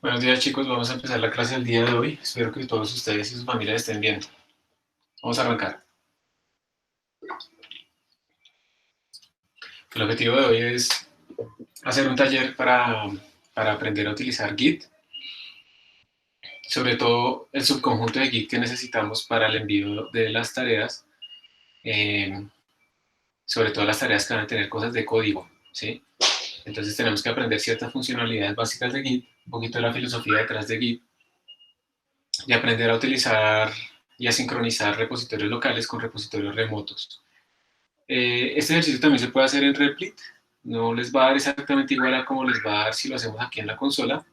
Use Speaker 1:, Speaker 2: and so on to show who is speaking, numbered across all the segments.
Speaker 1: Buenos días chicos, vamos a empezar la clase del día de hoy. Espero que todos ustedes y sus familias estén bien. Vamos a arrancar. El objetivo de hoy es hacer un taller para aprender a utilizar Git, sobre todo el subconjunto de Git que necesitamos para el envío de las tareas, eh, sobre todo las tareas que van a tener cosas de código, ¿sí? Entonces tenemos que aprender ciertas funcionalidades básicas de Git, un poquito de la filosofía detrás de Git, y aprender a utilizar y a sincronizar repositorios locales con repositorios remotos. Este ejercicio también se puede hacer en Replit, no les va a dar exactamente igual a como les va a dar si lo hacemos aquí en la consola,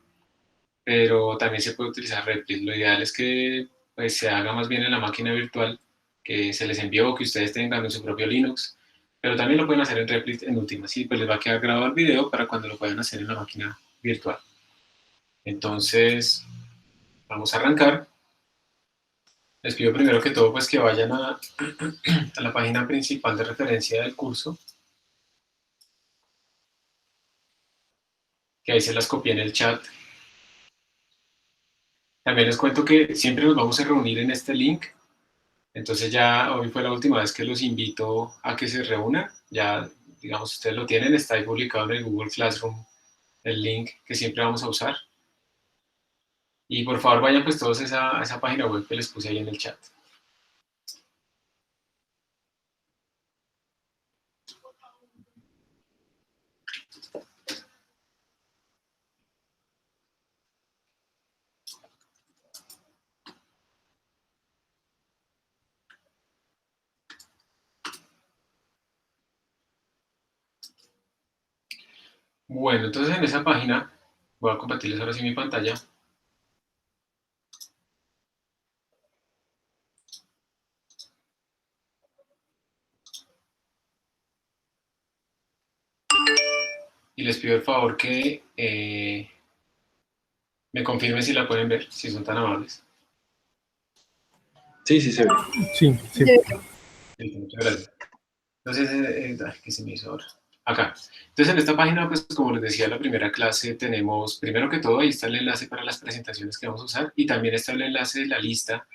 Speaker 1: pero también se puede utilizar Replit. Lo ideal es que pues, se haga más bien en la máquina virtual que se les envió, que ustedes tengan en su propio Linux, pero también lo pueden hacer en Replit en última, sí, pues les va a quedar grabado el video para cuando lo puedan hacer en la máquina virtual. Entonces, vamos a arrancar. Les pido primero que todo pues que vayan a la página principal de referencia del curso, que ahí se las copié en el chat. También les cuento que siempre nos vamos a reunir en este link, entonces ya hoy fue la última vez que los invito a que se reúnan, ya digamos ustedes lo tienen, está ahí publicado en el Google Classroom el link que siempre vamos a usar. Y por favor vayan pues todos a esa página web que les puse ahí en el chat. Bueno, entonces en esa página, voy a compartirles ahora sí mi pantalla. Y les pido el favor que me confirmen si la pueden ver, si son tan amables.
Speaker 2: Sí, sí se ve.
Speaker 3: Sí, sí.
Speaker 1: Listo, muchas gracias. Entonces, ¿qué se me hizo ahora? Acá. Entonces, en esta página, pues como les decía, la primera clase tenemos, primero que todo, ahí está el enlace para las presentaciones que vamos a usar y también está el enlace de la lista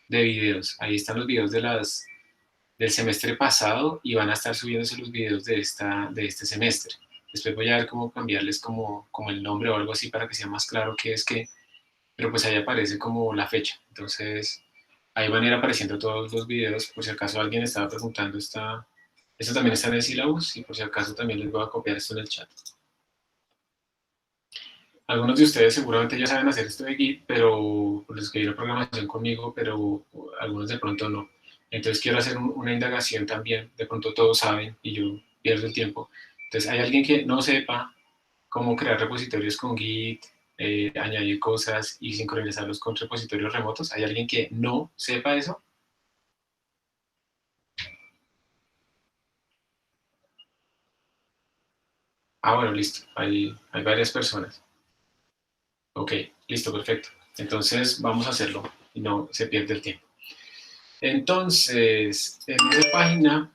Speaker 1: de videos. Ahí están los videos del semestre pasado y van a estar subiéndose los videos de este semestre. Después voy a ver cómo cambiarles como el nombre o algo así para que sea más claro qué es qué, pero pues ahí aparece como la fecha. Entonces, ahí van a ir apareciendo todos los videos, por si acaso alguien estaba preguntando, esto también está en el syllabus y por si acaso también les voy a copiar esto en el chat. Algunos de ustedes seguramente ya saben hacer esto de Git, pero los que vieron programación conmigo, pero algunos de pronto no. Entonces quiero hacer una indagación también, de pronto todos saben y yo pierdo el tiempo. Entonces, ¿hay alguien que no sepa cómo crear repositorios con Git, añadir cosas y sincronizarlos con repositorios remotos? ¿Hay alguien que no sepa eso? Ah, bueno, listo. Hay varias personas. Ok, listo, perfecto. Entonces vamos a hacerlo y no se pierde el tiempo. Entonces, en esa página,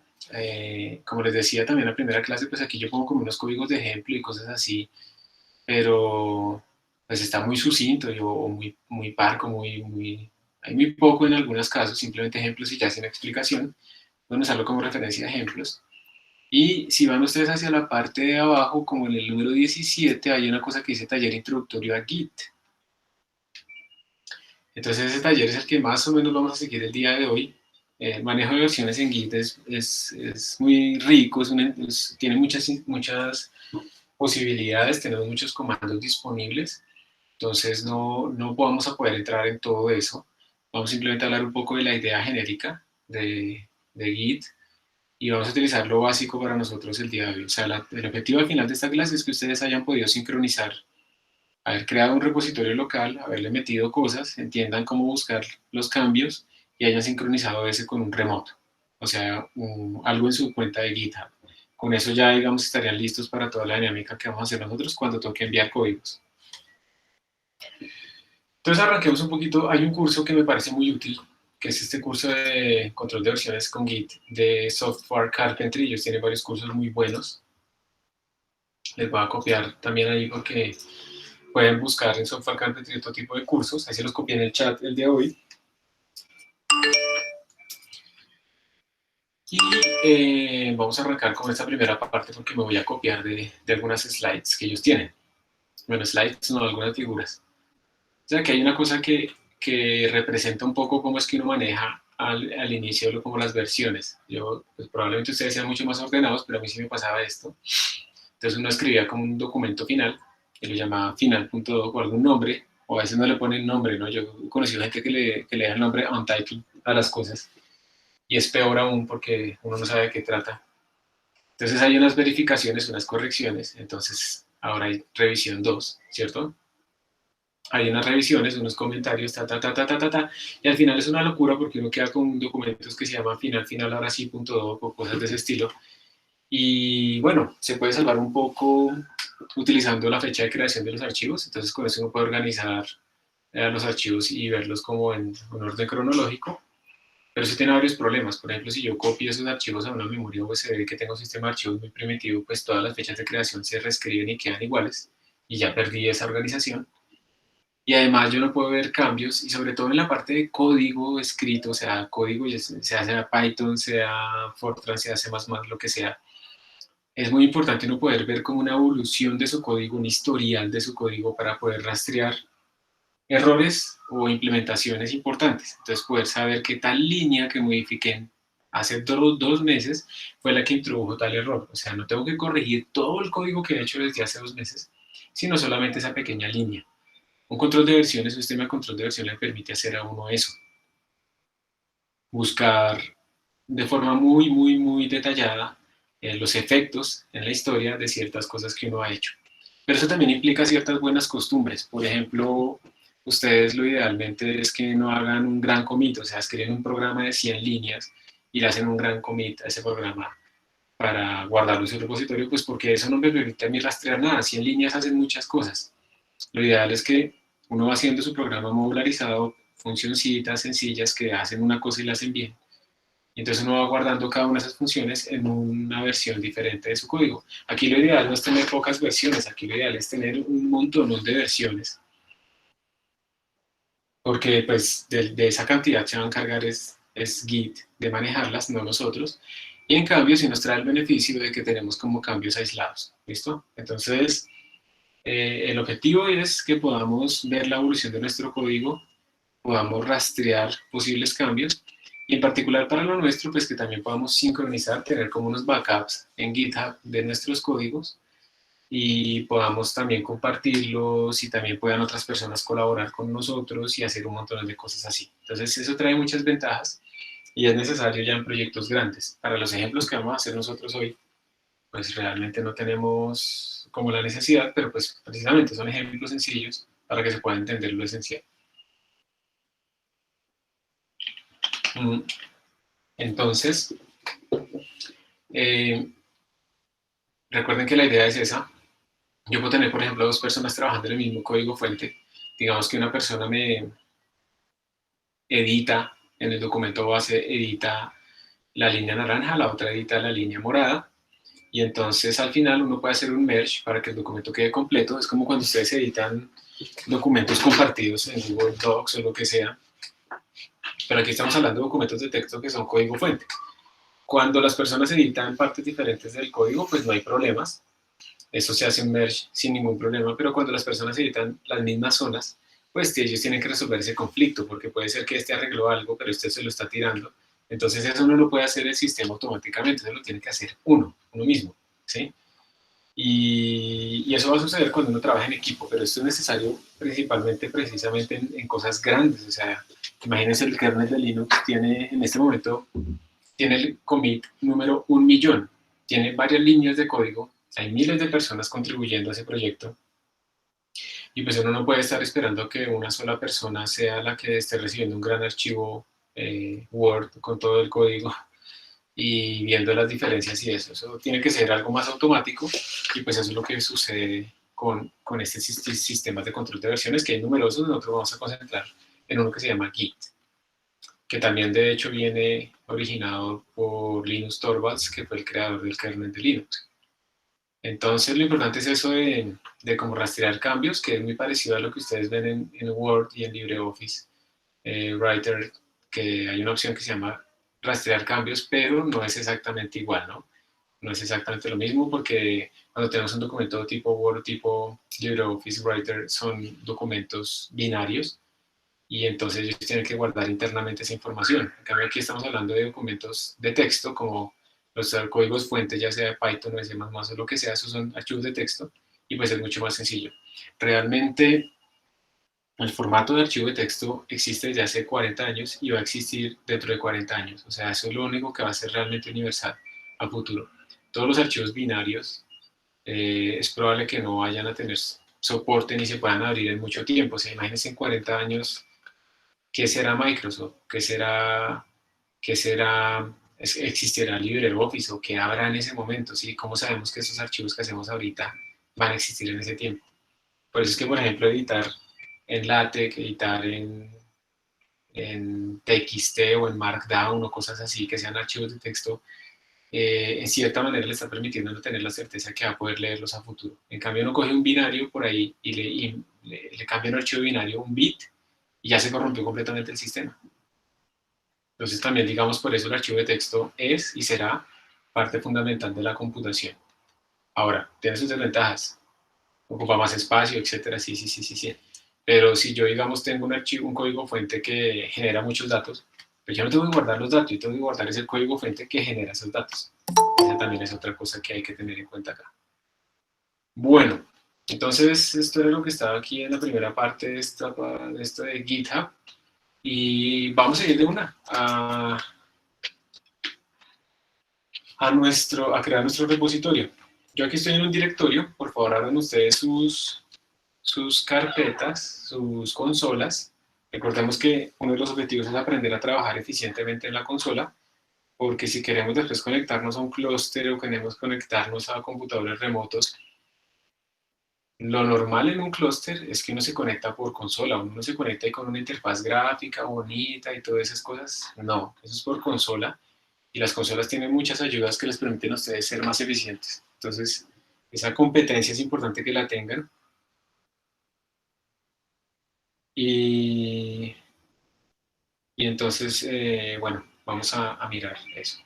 Speaker 1: como les decía también en la primera clase, pues aquí yo pongo como unos códigos de ejemplo y cosas así, pero pues está muy sucinto o muy parco, hay muy poco en algunos casos, simplemente ejemplos y ya sin explicación. Bueno, usarlo como referencia de ejemplos. Y si van ustedes hacia la parte de abajo, como en el número 17, hay una cosa que dice taller introductorio a Git. Entonces ese taller es el que más o menos vamos a seguir el día de hoy. El manejo de versiones en Git es muy rico, tiene muchas posibilidades, tenemos muchos comandos disponibles, entonces no vamos a poder entrar en todo eso. Vamos simplemente a hablar un poco de la idea genérica de Git y vamos a utilizar lo básico para nosotros el día de hoy. O sea, el objetivo al final de esta clase es que ustedes hayan podido sincronizar, haber creado un repositorio local, haberle metido cosas, entiendan cómo buscar los cambios y hayan sincronizado ese con un remoto, o sea, algo en su cuenta de GitHub. Con eso ya, digamos, estarían listos para toda la dinámica que vamos a hacer nosotros cuando toque enviar códigos. Entonces arranquemos un poquito. Hay un curso que me parece muy útil, que es este curso de control de versiones con Git de Software Carpentry. Ellos tienen varios cursos muy buenos. Les voy a copiar también ahí porque Pueden buscar en Software Carpentry otro tipo de cursos, ahí se los copié en el chat el de hoy. Y vamos a arrancar con esta primera parte porque me voy a copiar de algunas slides que ellos tienen. Bueno, slides no, algunas figuras. O sea, que hay una cosa que representa un poco cómo es que uno maneja al inicio como las versiones. Yo, pues probablemente ustedes sean mucho más ordenados, pero a mí sí me pasaba esto. Entonces uno escribía como un documento final, que lo llamaba final.doc o algún nombre, o a veces no le ponen nombre, ¿no? Yo he conocido gente que le da el nombre untitled a las cosas, y es peor aún porque uno no sabe de qué trata. Entonces hay unas verificaciones, unas correcciones, entonces ahora hay revisión 2, ¿cierto? Hay unas revisiones, unos comentarios, y al final es una locura porque uno queda con documentos que se llaman final, ahora sí, punto doc o cosas de ese estilo. Y bueno, se puede salvar un poco utilizando la fecha de creación de los archivos, entonces con eso uno puede organizar los archivos y verlos como en un orden cronológico, pero eso tiene varios problemas. Por ejemplo, si yo copio esos archivos a una memoria USB que tengo un sistema de archivos muy primitivo, pues todas las fechas de creación se reescriben y quedan iguales, y ya perdí esa organización. Y además yo no puedo ver cambios, y sobre todo en la parte de código escrito, o sea, código, sea Python, sea Fortran, sea C++, lo que sea, es muy importante uno poder ver como una evolución de su código, un historial de su código para poder rastrear errores o implementaciones importantes. Entonces poder saber qué tal línea que modifiqué hace 2 meses fue la que introdujo tal error. O sea, no tengo que corregir todo el código que he hecho desde hace 2 meses, sino solamente esa pequeña línea. Un control de versiones, un sistema de control de versión le permite hacer a uno eso. Buscar de forma muy detallada los efectos en la historia de ciertas cosas que uno ha hecho. Pero eso también implica ciertas buenas costumbres. Por ejemplo, ustedes lo idealmente es que no hagan un gran commit, o sea, escriben un programa de 100 líneas y le hacen un gran commit a ese programa para guardarlo en su repositorio, pues porque eso no me permite a mí rastrear nada. 100 líneas hacen muchas cosas. Lo ideal es que uno va haciendo su programa modularizado, funcioncitas sencillas que hacen una cosa y la hacen bien. Y entonces uno va guardando cada una de esas funciones en una versión diferente de su código. Aquí lo ideal no es tener pocas versiones, aquí lo ideal es tener un montón de versiones, porque pues de esa cantidad se va a encargar es Git de manejarlas, no nosotros. Y en cambio, si nos trae el beneficio de que tenemos como cambios aislados, ¿listo? Entonces, el objetivo es que podamos ver la evolución de nuestro código, podamos rastrear posibles cambios, y en particular para lo nuestro, pues que también podamos sincronizar, tener como unos backups en GitHub de nuestros códigos, y podamos también compartirlos y también puedan otras personas colaborar con nosotros y hacer un montón de cosas así. Entonces eso trae muchas ventajas y es necesario ya en proyectos grandes. Para los ejemplos que vamos a hacer nosotros hoy, pues realmente no tenemos como la necesidad, pero pues precisamente son ejemplos sencillos para que se pueda entender lo esencial. Entonces, eh, recuerden que la idea es esa. Yo puedo tener, por ejemplo, dos personas trabajando en el mismo código fuente. Digamos que una persona me edita en el documento base, edita la línea naranja, la otra edita la línea morada, y entonces al final uno puede hacer un merge para que el documento quede completo. Es como cuando ustedes editan documentos compartidos en Google Docs o lo que sea, pero aquí estamos hablando de documentos de texto que son código fuente. Cuando las personas editan partes diferentes del código, pues no hay problemas, eso se hace un merge sin ningún problema, pero cuando las personas editan las mismas zonas, pues ellos tienen que resolver ese conflicto, porque puede ser que este arregló algo, pero usted se lo está tirando. Entonces eso no lo puede hacer el sistema automáticamente, eso lo tiene que hacer uno mismo, ¿sí? Y eso va a suceder cuando uno trabaja en equipo, pero esto es necesario principalmente, precisamente en cosas grandes. O sea, imagínense el kernel de Linux tiene, en este momento, tiene el commit número 1.000.000, tiene varias líneas de código, hay miles de personas contribuyendo a ese proyecto, y pues uno no puede estar esperando que una sola persona sea la que esté recibiendo un gran archivo Word con todo el código y viendo las diferencias y eso tiene que ser algo más automático, y pues eso es lo que sucede con este sistema de control de versiones, que hay numerosos. Nosotros vamos a concentrar en uno que se llama Git, que también de hecho viene originado por Linus Torvalds, que fue el creador del kernel de Linux. Entonces lo importante es eso de cómo rastrear cambios, que es muy parecido a lo que ustedes ven en Word y en LibreOffice Writer, que hay una opción que se llama rastrear cambios, pero no es exactamente igual, ¿no? No es exactamente lo mismo porque cuando tenemos un documento tipo Word, tipo LibreOffice Writer, son documentos binarios y entonces ellos tienen que guardar internamente esa información. En cambio aquí estamos hablando de documentos de texto como los códigos fuentes, ya sea de Python o de C++ o lo que sea, esos son archivos de texto y pues es mucho más sencillo. Realmente el formato de archivo de texto existe desde hace 40 años y va a existir dentro de 40 años. O sea, eso es lo único que va a ser realmente universal a futuro. Todos los archivos binarios es probable que no vayan a tener soporte ni se puedan abrir en mucho tiempo. O sea, imagínense en 40 años qué será Microsoft, qué será, existirá LibreOffice o qué habrá en ese momento, ¿sí? ¿Cómo sabemos que esos archivos que hacemos ahorita van a existir en ese tiempo? Por eso es que, por ejemplo, editar en LaTeX, editar en TXT o en Markdown o cosas así, que sean archivos de texto, en cierta manera le está permitiendo no tener la certeza que va a poder leerlos a futuro. En cambio, uno coge un binario por ahí y le cambia un archivo binario, un bit, y ya se corrompió completamente el sistema. Entonces también, digamos, por eso el archivo de texto es y será parte fundamental de la computación. Ahora, tiene sus desventajas, ocupa más espacio, etcétera, sí, sí, sí, sí, sí. Pero si yo, digamos, tengo un archivo, un código fuente que genera muchos datos, pues yo no tengo que guardar los datos, yo tengo que guardar ese código fuente que genera esos datos. Esa también es otra cosa que hay que tener en cuenta acá. Bueno, entonces esto era lo que estaba aquí en la primera parte de esto de GitHub. Y vamos a ir de una a crear nuestro repositorio. Yo aquí estoy en un directorio, por favor abran ustedes sus carpetas, sus consolas. Recordemos que uno de los objetivos es aprender a trabajar eficientemente en la consola, porque si queremos después conectarnos a un clúster o queremos conectarnos a computadores remotos, lo normal en un clúster es que uno se conecta por consola, uno no se conecta ahí con una interfaz gráfica bonita y todas esas cosas. No, eso es por consola y las consolas tienen muchas ayudas que les permiten a ustedes ser más eficientes. Entonces, esa competencia es importante que la tengan y, y entonces, bueno, vamos a mirar eso.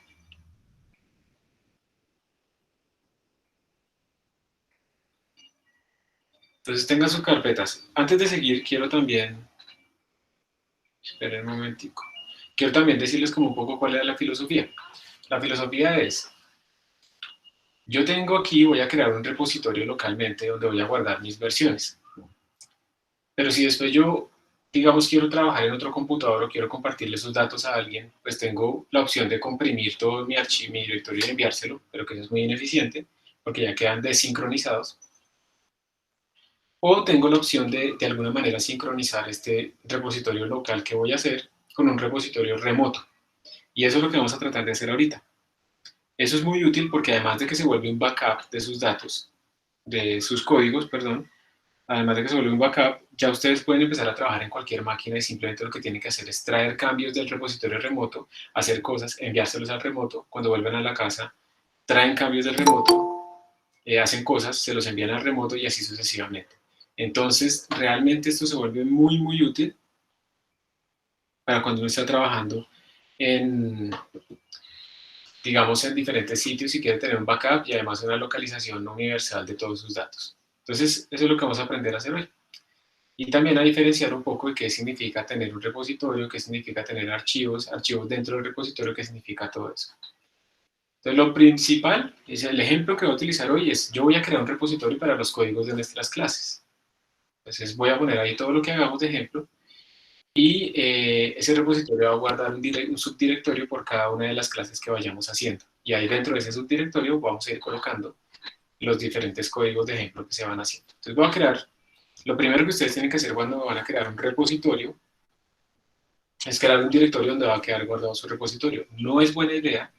Speaker 1: Entonces, tengan sus carpetas. Antes de seguir, quiero también, esperen un momentico, quiero también decirles como un poco cuál es la filosofía. La filosofía es, yo tengo aquí, voy a crear un repositorio localmente donde voy a guardar mis versiones. Pero si después yo, digamos, quiero trabajar en otro computador o quiero compartirle esos datos a alguien, pues tengo la opción de comprimir todo mi archivo, mi directorio y enviárselo, pero que eso es muy ineficiente porque ya quedan desincronizados. O tengo la opción de alguna manera sincronizar este repositorio local que voy a hacer con un repositorio remoto. Y eso es lo que vamos a tratar de hacer ahorita. Eso es muy útil porque además de que se vuelve un backup de sus datos, de sus códigos, perdón, además de que se vuelve un backup, ya ustedes pueden empezar a trabajar en cualquier máquina y simplemente lo que tienen que hacer es traer cambios del repositorio remoto, hacer cosas, enviárselos al remoto, cuando vuelven a la casa, traen cambios del remoto, hacen cosas, se los envían al remoto y así sucesivamente. Entonces, realmente esto se vuelve muy, muy útil para cuando uno está trabajando en, digamos, en diferentes sitios y quiere tener un backup y además una localización universal de todos sus datos. Entonces, eso es lo que vamos a aprender a hacer hoy. Y también a diferenciar un poco de qué significa tener un repositorio, qué significa tener archivos, archivos dentro del repositorio, qué significa todo eso. Entonces, lo principal, es el ejemplo que voy a utilizar hoy es, yo voy a crear un repositorio para los códigos de nuestras clases. Entonces, voy a poner ahí todo lo que hagamos de ejemplo y ese repositorio va a guardar un subdirectorio por cada una de las clases que vayamos haciendo. Y ahí dentro de ese subdirectorio vamos a ir colocando los diferentes códigos de ejemplo que se van haciendo. Entonces, voy a crear, lo primero que ustedes tienen que hacer cuando van a crear un repositorio es crear un directorio donde va a quedar guardado su repositorio. No es buena idea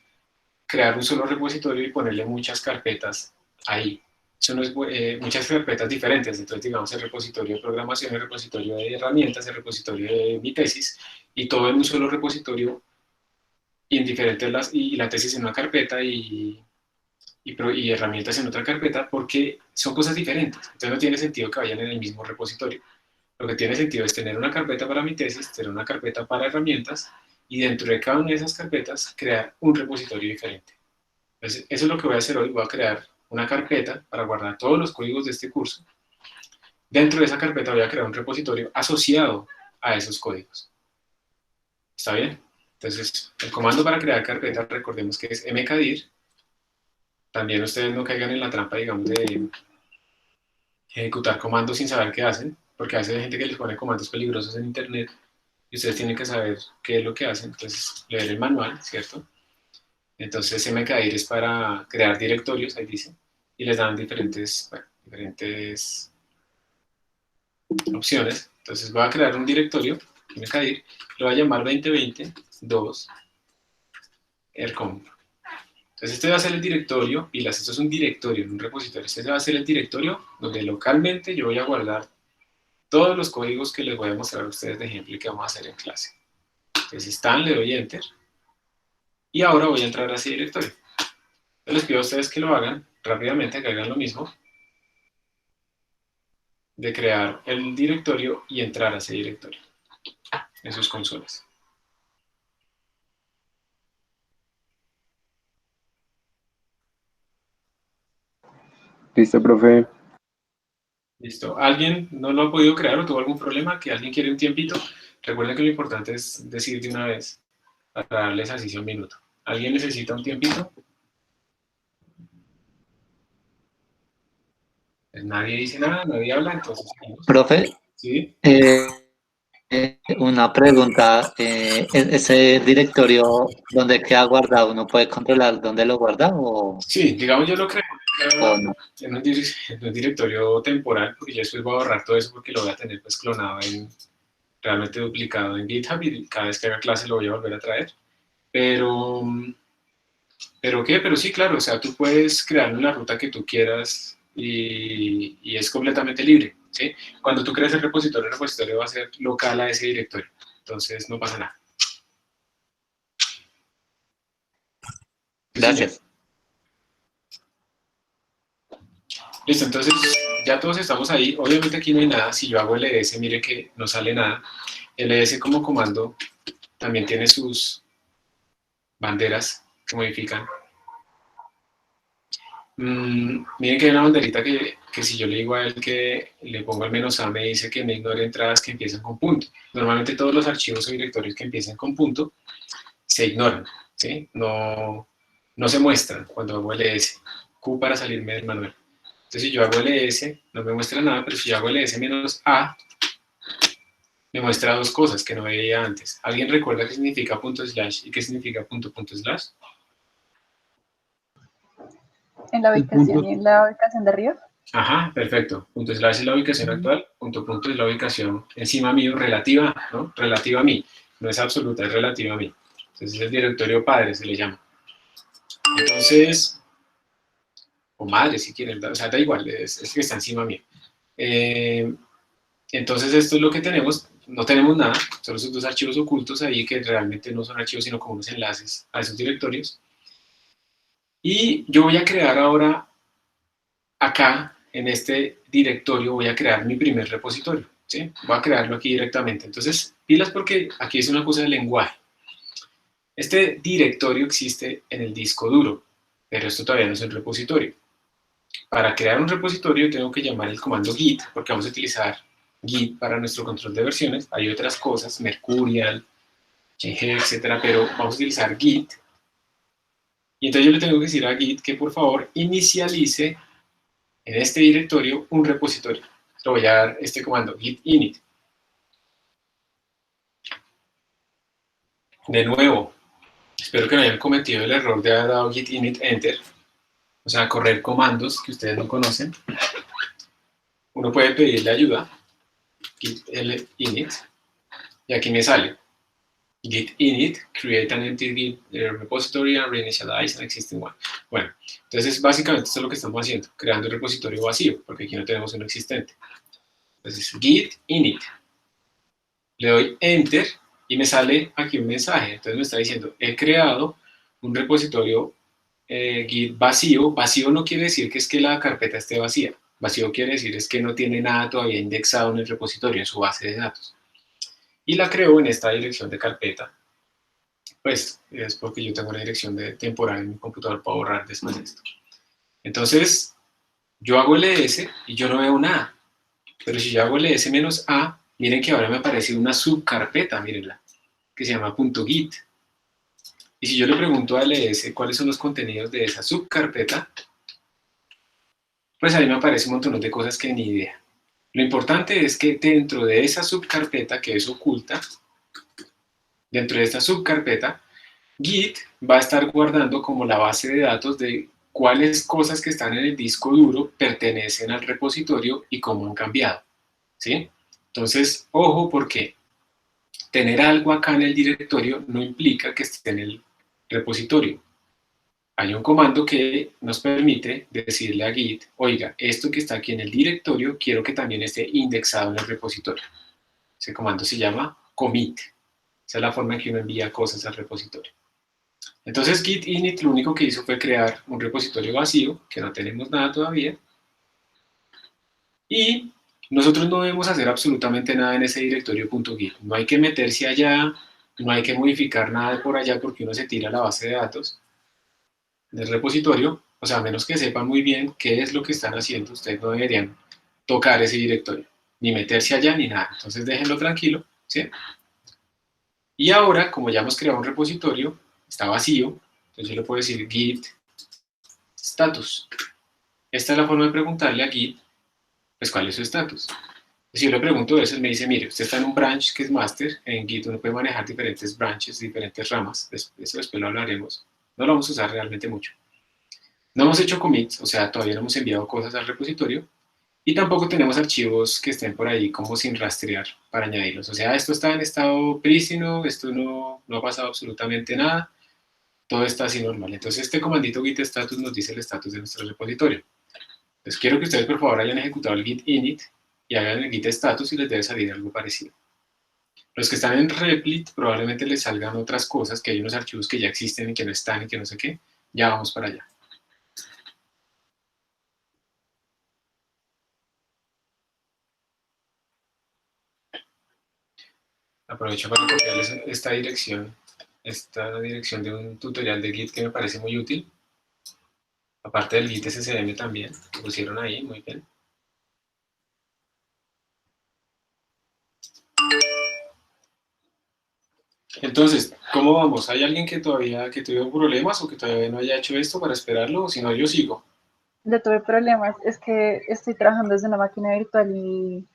Speaker 1: crear un solo repositorio y ponerle muchas carpetas ahí. Eso no es, muchas carpetas diferentes. Entonces, digamos, el repositorio de programación, el repositorio de herramientas, el repositorio de mi tesis, y todo en un solo repositorio y en diferentes y la tesis en una carpeta y y herramientas en otra carpeta porque son cosas diferentes. Entonces no tiene sentido que vayan en el mismo repositorio. Lo que tiene sentido es tener una carpeta para mi tesis, tener una carpeta para herramientas y dentro de cada una de esas carpetas crear un repositorio diferente. Entonces, eso es lo que voy a hacer hoy. Voy a crear una carpeta para guardar todos los códigos de este curso. Dentro de esa carpeta voy a crear un repositorio asociado a esos códigos. ¿Está bien? Entonces, el comando para crear carpeta, recordemos que es mkdir. También ustedes no caigan en la trampa, digamos, de ejecutar comandos sin saber qué hacen, porque a veces hay gente que les pone comandos peligrosos en internet y ustedes tienen que saber qué es lo que hacen. Entonces, leer el manual, ¿cierto? Entonces, mkdir es para crear directorios, ahí dice, y les dan diferentes opciones. Entonces, voy a crear un directorio, mkdir, lo voy a llamar 2020-2 ercom. Entonces este va a ser el directorio, y esto es un directorio, un repositorio. Este va a ser el directorio donde localmente yo voy a guardar todos los códigos que les voy a mostrar a ustedes de ejemplo y que vamos a hacer en clase. Entonces están, le doy Enter, y ahora voy a entrar a ese directorio. Entonces les pido a ustedes que lo hagan rápidamente, que hagan lo mismo, de crear el directorio y entrar a ese directorio en sus consolas.
Speaker 2: Listo, profe.
Speaker 1: Listo. ¿Alguien no lo ha podido crear o tuvo algún problema? ¿Que alguien quiere un tiempito? Recuerden que lo importante es decir de una vez para darles así un minuto. ¿Alguien necesita un tiempito? Pues nadie dice nada, nadie habla, entonces seguimos.
Speaker 3: Profe,
Speaker 1: ¿Sí?
Speaker 3: una pregunta. ¿Ese directorio donde queda guardado, uno puede controlar dónde lo guarda
Speaker 1: Sí, digamos yo lo creo
Speaker 3: o no?
Speaker 1: en un directorio temporal, porque yo después voy a borrar todo eso porque lo voy a tener pues clonado realmente duplicado en GitHub y cada vez que haga clase lo voy a volver a traer. ¿Pero qué? Pero sí, claro, o sea, tú puedes crear la ruta que tú quieras y es completamente libre, ¿sí? Cuando tú creas el repositorio va a ser local a ese directorio, entonces no pasa nada. Sí, señor.
Speaker 3: Gracias.
Speaker 1: Listo, entonces ya todos estamos ahí. Obviamente aquí no hay nada. Si yo hago ls, mire que no sale nada. ls como comando también tiene sus banderas que modifican. Miren que hay una banderita que si yo le digo a él que le pongo al menos a, me dice que me ignore entradas que empiezan con punto. Normalmente todos los archivos o directorios que empiecen con punto se ignoran, ¿sí? No se muestran cuando hago ls. Q para salirme del manual. Entonces si yo hago ls, no me muestra nada, pero si yo hago ls menos a, me muestra dos cosas que no veía antes. ¿Alguien recuerda qué significa punto slash y qué significa punto slash?
Speaker 4: En la ubicación y en la ubicación de arriba.
Speaker 1: Ajá, perfecto. Punto slash es la ubicación actual, punto es la ubicación encima mío, relativa, ¿no? Relativa a mí. No es absoluta, es relativa a mí. Entonces es el directorio padre, se le llama. Entonces, o madre si quieren, o sea, da igual, es que está encima mío. Entonces esto es lo que tenemos, no tenemos nada, solo esos dos archivos ocultos ahí que realmente no son archivos sino como unos enlaces a esos directorios. Y yo voy a crear ahora, acá, en este directorio, voy a crear mi primer repositorio, ¿sí? Voy a crearlo aquí directamente. Entonces, pilas porque aquí es una cosa de lenguaje. Este directorio existe en el disco duro, pero esto todavía no es un repositorio. Para crear un repositorio tengo que llamar el comando git, porque vamos a utilizar git para nuestro control de versiones. Hay otras cosas, Mercurial, etcétera, pero vamos a utilizar git. Y entonces yo le tengo que decir a git que por favor inicialice en este directorio un repositorio. Le voy a dar este comando git init. De nuevo, espero que no hayan cometido el error de haber dado git init enter, o sea, correr comandos que ustedes no conocen. Uno puede pedirle ayuda, git init, y aquí me sale git init, create an empty git repository and reinitialize an existing one. Bueno, entonces básicamente esto es lo que estamos haciendo, creando un repositorio vacío, porque aquí no tenemos uno existente. Entonces git init, le doy enter y me sale aquí un mensaje. Entonces me está diciendo, he creado un repositorio git vacío. Vacío no quiere decir que es que la carpeta esté vacía. Vacío quiere decir es que no tiene nada todavía indexado en el repositorio, en su base de datos. Y la creo en esta dirección de carpeta. Pues es porque yo tengo una dirección temporal en mi computador para borrar después de esto. Entonces, yo hago ls y yo no veo nada. Pero si yo hago ls-a, miren que ahora me aparece una subcarpeta, mírenla, que se llama .git. Y si yo le pregunto a ls cuáles son los contenidos de esa subcarpeta, pues ahí me aparece un montón de cosas que ni idea. Lo importante es que dentro de esa subcarpeta que es oculta, dentro de esta subcarpeta, Git va a estar guardando como la base de datos de cuáles cosas que están en el disco duro pertenecen al repositorio y cómo han cambiado, ¿sí? Entonces, ojo, porque tener algo acá en el directorio no implica que esté en el repositorio. Hay un comando que nos permite decirle a Git, oiga, esto que está aquí en el directorio, quiero que también esté indexado en el repositorio. Ese comando se llama commit. Esa es la forma en que uno envía cosas al repositorio. Entonces git init lo único que hizo fue crear un repositorio vacío, que no tenemos nada todavía, y nosotros no debemos hacer absolutamente nada en ese directorio .git. No hay que meterse allá, no hay que modificar nada por allá porque uno se tira a la base de datos del repositorio, o sea, a menos que sepan muy bien qué es lo que están haciendo, ustedes no deberían tocar ese directorio, ni meterse allá ni nada. Entonces déjenlo tranquilo, ¿sí? Y ahora, como ya hemos creado un repositorio, está vacío, entonces yo le puedo decir git status. Esta es la forma de preguntarle a Git, pues, cuál es su estatus. Si yo le pregunto eso, él me dice, mire, usted está en un branch que es master, en Git uno puede manejar diferentes branches, diferentes ramas, eso después lo hablaremos, no lo vamos a usar realmente mucho. No hemos hecho commits, o sea, todavía no hemos enviado cosas al repositorio, y tampoco tenemos archivos que estén por ahí como sin rastrear para añadirlos. O sea, esto está en estado prístino, esto no ha pasado absolutamente nada, todo está así normal. Entonces este comandito git status nos dice el estatus de nuestro repositorio. Entonces quiero que ustedes por favor hayan ejecutado el git init y hagan el git status y les debe salir algo parecido. Los que están en Replit probablemente les salgan otras cosas, que hay unos archivos que ya existen y que no están y que no sé qué. Ya vamos para allá. Aprovecho para copiarles esta dirección de un tutorial de Git que me parece muy útil. Aparte del Git SCM también, que pusieron ahí, muy bien. Entonces, ¿cómo vamos? ¿Hay alguien que tuvo problemas o que todavía no haya hecho esto para esperarlo? O si no, yo sigo.
Speaker 4: Yo tuve problemas, es que estoy trabajando desde una máquina virtual y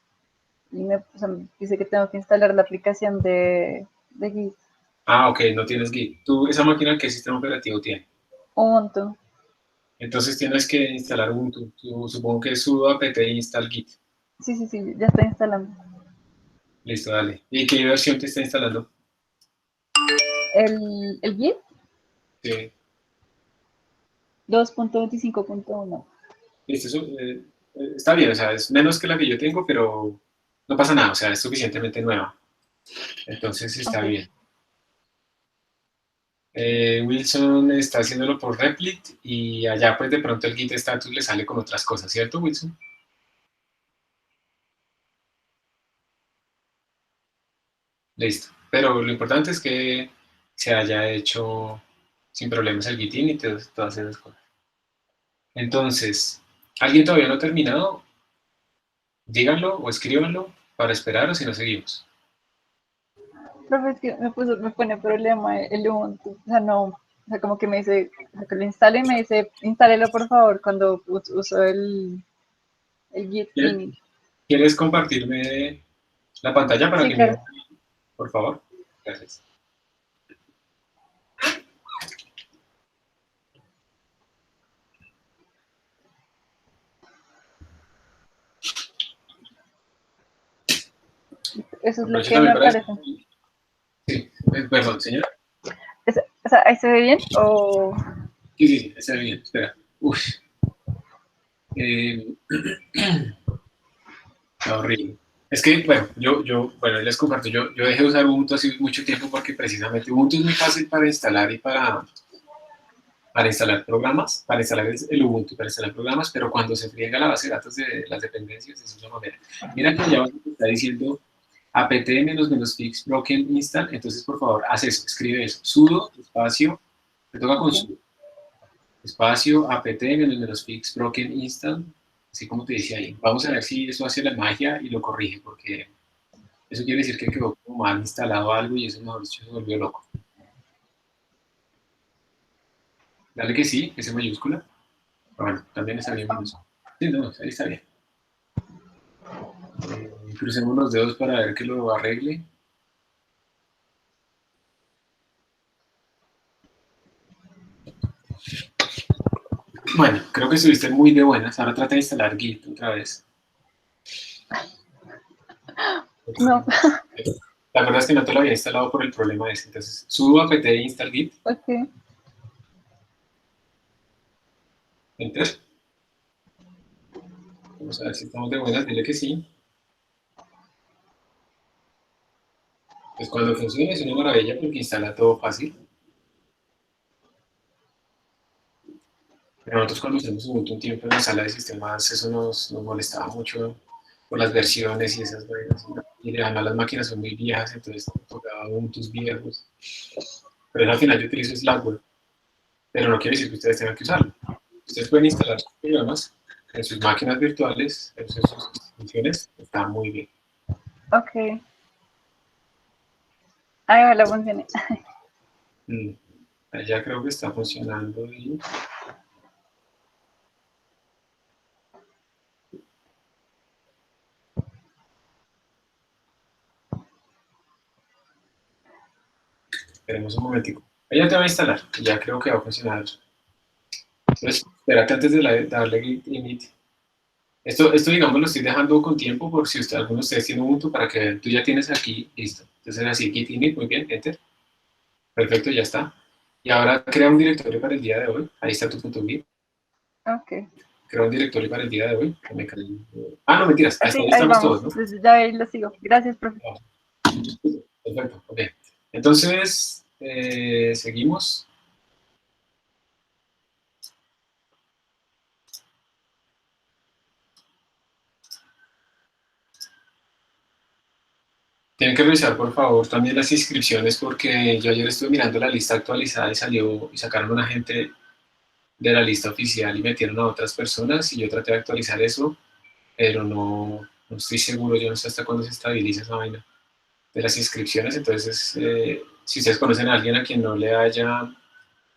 Speaker 4: o sea, me dice que tengo que instalar la aplicación de Git.
Speaker 1: Ah, ok, no tienes Git. ¿Tú, esa máquina, qué sistema operativo tiene?
Speaker 4: Ubuntu.
Speaker 1: Entonces tienes que instalar Ubuntu. Supongo que es sudo apt install Git.
Speaker 4: Sí, ya está instalando.
Speaker 1: Listo, dale. ¿Y qué versión te está instalando?
Speaker 4: El Git
Speaker 1: Sí.
Speaker 4: 2.25.1.
Speaker 1: Listo, eso, está bien, o sea, es menos que la que yo tengo, pero no pasa nada, o sea, es suficientemente nueva. Entonces está
Speaker 4: Ok.
Speaker 1: bien. Wilson está haciéndolo por Replit y allá pues de pronto el git status le sale con otras cosas, ¿cierto, Wilson? Listo. Pero lo importante es que se haya hecho sin problemas el git init y todas esas cosas. Entonces, ¿alguien todavía no ha terminado? Díganlo o escríbanlo para esperar o si no seguimos.
Speaker 4: Profe, es que me pone problema el Ubuntu. O sea, no, o sea, como que me dice, o sea, que lo instale y me dice, instálelo por favor cuando uso el Git init.
Speaker 1: ¿Quieres compartirme la pantalla para
Speaker 4: Sí,
Speaker 1: que
Speaker 4: claro.
Speaker 1: miren, por favor? Gracias.
Speaker 4: Eso es lo
Speaker 1: Aprovecho
Speaker 4: que
Speaker 1: también
Speaker 4: me
Speaker 1: para eso.
Speaker 4: aparece.
Speaker 1: Sí, perdón, señora.
Speaker 4: O sea, ¿ahí se ve bien? O...
Speaker 1: Sí, está bien, espera. Uf. Está horrible. Es que, bueno, bueno, les comparto, yo dejé de usar Ubuntu hace mucho tiempo porque precisamente Ubuntu es muy fácil para instalar y para para instalar programas, para instalar el Ubuntu, para instalar programas, pero cuando se friega la base de datos de las dependencias, eso es una manera. Mira que ya está diciendo apt-fix broken install, entonces por favor, haz eso, escribe eso, sudo, espacio, te toca con sudo, espacio, apt-fix broken install, así como te dice ahí. Vamos a ver si eso hace la magia y lo corrige, porque eso quiere decir que quedó como mal instalado algo y eso, mejor dicho, se volvió loco. Dale que sí, S mayúscula. Bueno, también está bien minúscula. Sí, no, ahí está bien. Crucemos los dedos para ver que lo arregle. Bueno, creo que estuviste muy de buenas. Ahora trata de instalar Git otra vez.
Speaker 4: No.
Speaker 1: ¿Te acuerdas que no te lo había instalado por el problema ese? Entonces, sudo apt install Git.
Speaker 4: Ok.
Speaker 1: Enter. Vamos a ver si estamos de buenas. Dile que sí. Pues cuando funcione es una maravilla porque instala todo fácil. Pero nosotros cuando usamos Ubuntu un tiempo en la sala de sistemas, eso nos molestaba mucho por las versiones y esas vainas. Y además las máquinas son muy viejas, entonces tocaba Ubuntu viejos. Pero al final yo utilizo Slackware, pero no quiere decir que ustedes tengan que usarlo. Ustedes pueden instalar sus programas en sus máquinas virtuales, en sus funciones, está muy bien.
Speaker 4: Ok. Ahí va la función.
Speaker 1: Ya creo que está funcionando. Esperemos un momentico. Ya te va a instalar, ya creo que va a funcionar. Entonces, espérate antes de darle git init. Esto, digamos, lo estoy dejando con tiempo por si alguno de ustedes tiene Ubuntu para que tú ya tienes aquí, listo. Entonces, así, git init, muy bien, enter. Perfecto, ya está. Y ahora crea un directorio para el día de hoy. Ahí está tu punto .git.
Speaker 4: Ok.
Speaker 1: Crea un directorio para el día de hoy. No, mentiras. Hasta
Speaker 4: Sí,
Speaker 1: ahí
Speaker 4: ahí
Speaker 1: estamos
Speaker 4: vamos.
Speaker 1: todos, ¿no?
Speaker 4: Entonces ya ahí lo sigo. Gracias, profe.
Speaker 1: Perfecto, ok. Entonces, seguimos. Tienen que revisar, por favor, también las inscripciones porque yo ayer estuve mirando la lista actualizada y salió y sacaron una gente de la lista oficial y metieron a otras personas y yo traté de actualizar eso, pero no estoy seguro, yo no sé hasta cuándo se estabiliza esa vaina de las inscripciones. Entonces, si ustedes conocen a alguien a quien no le haya,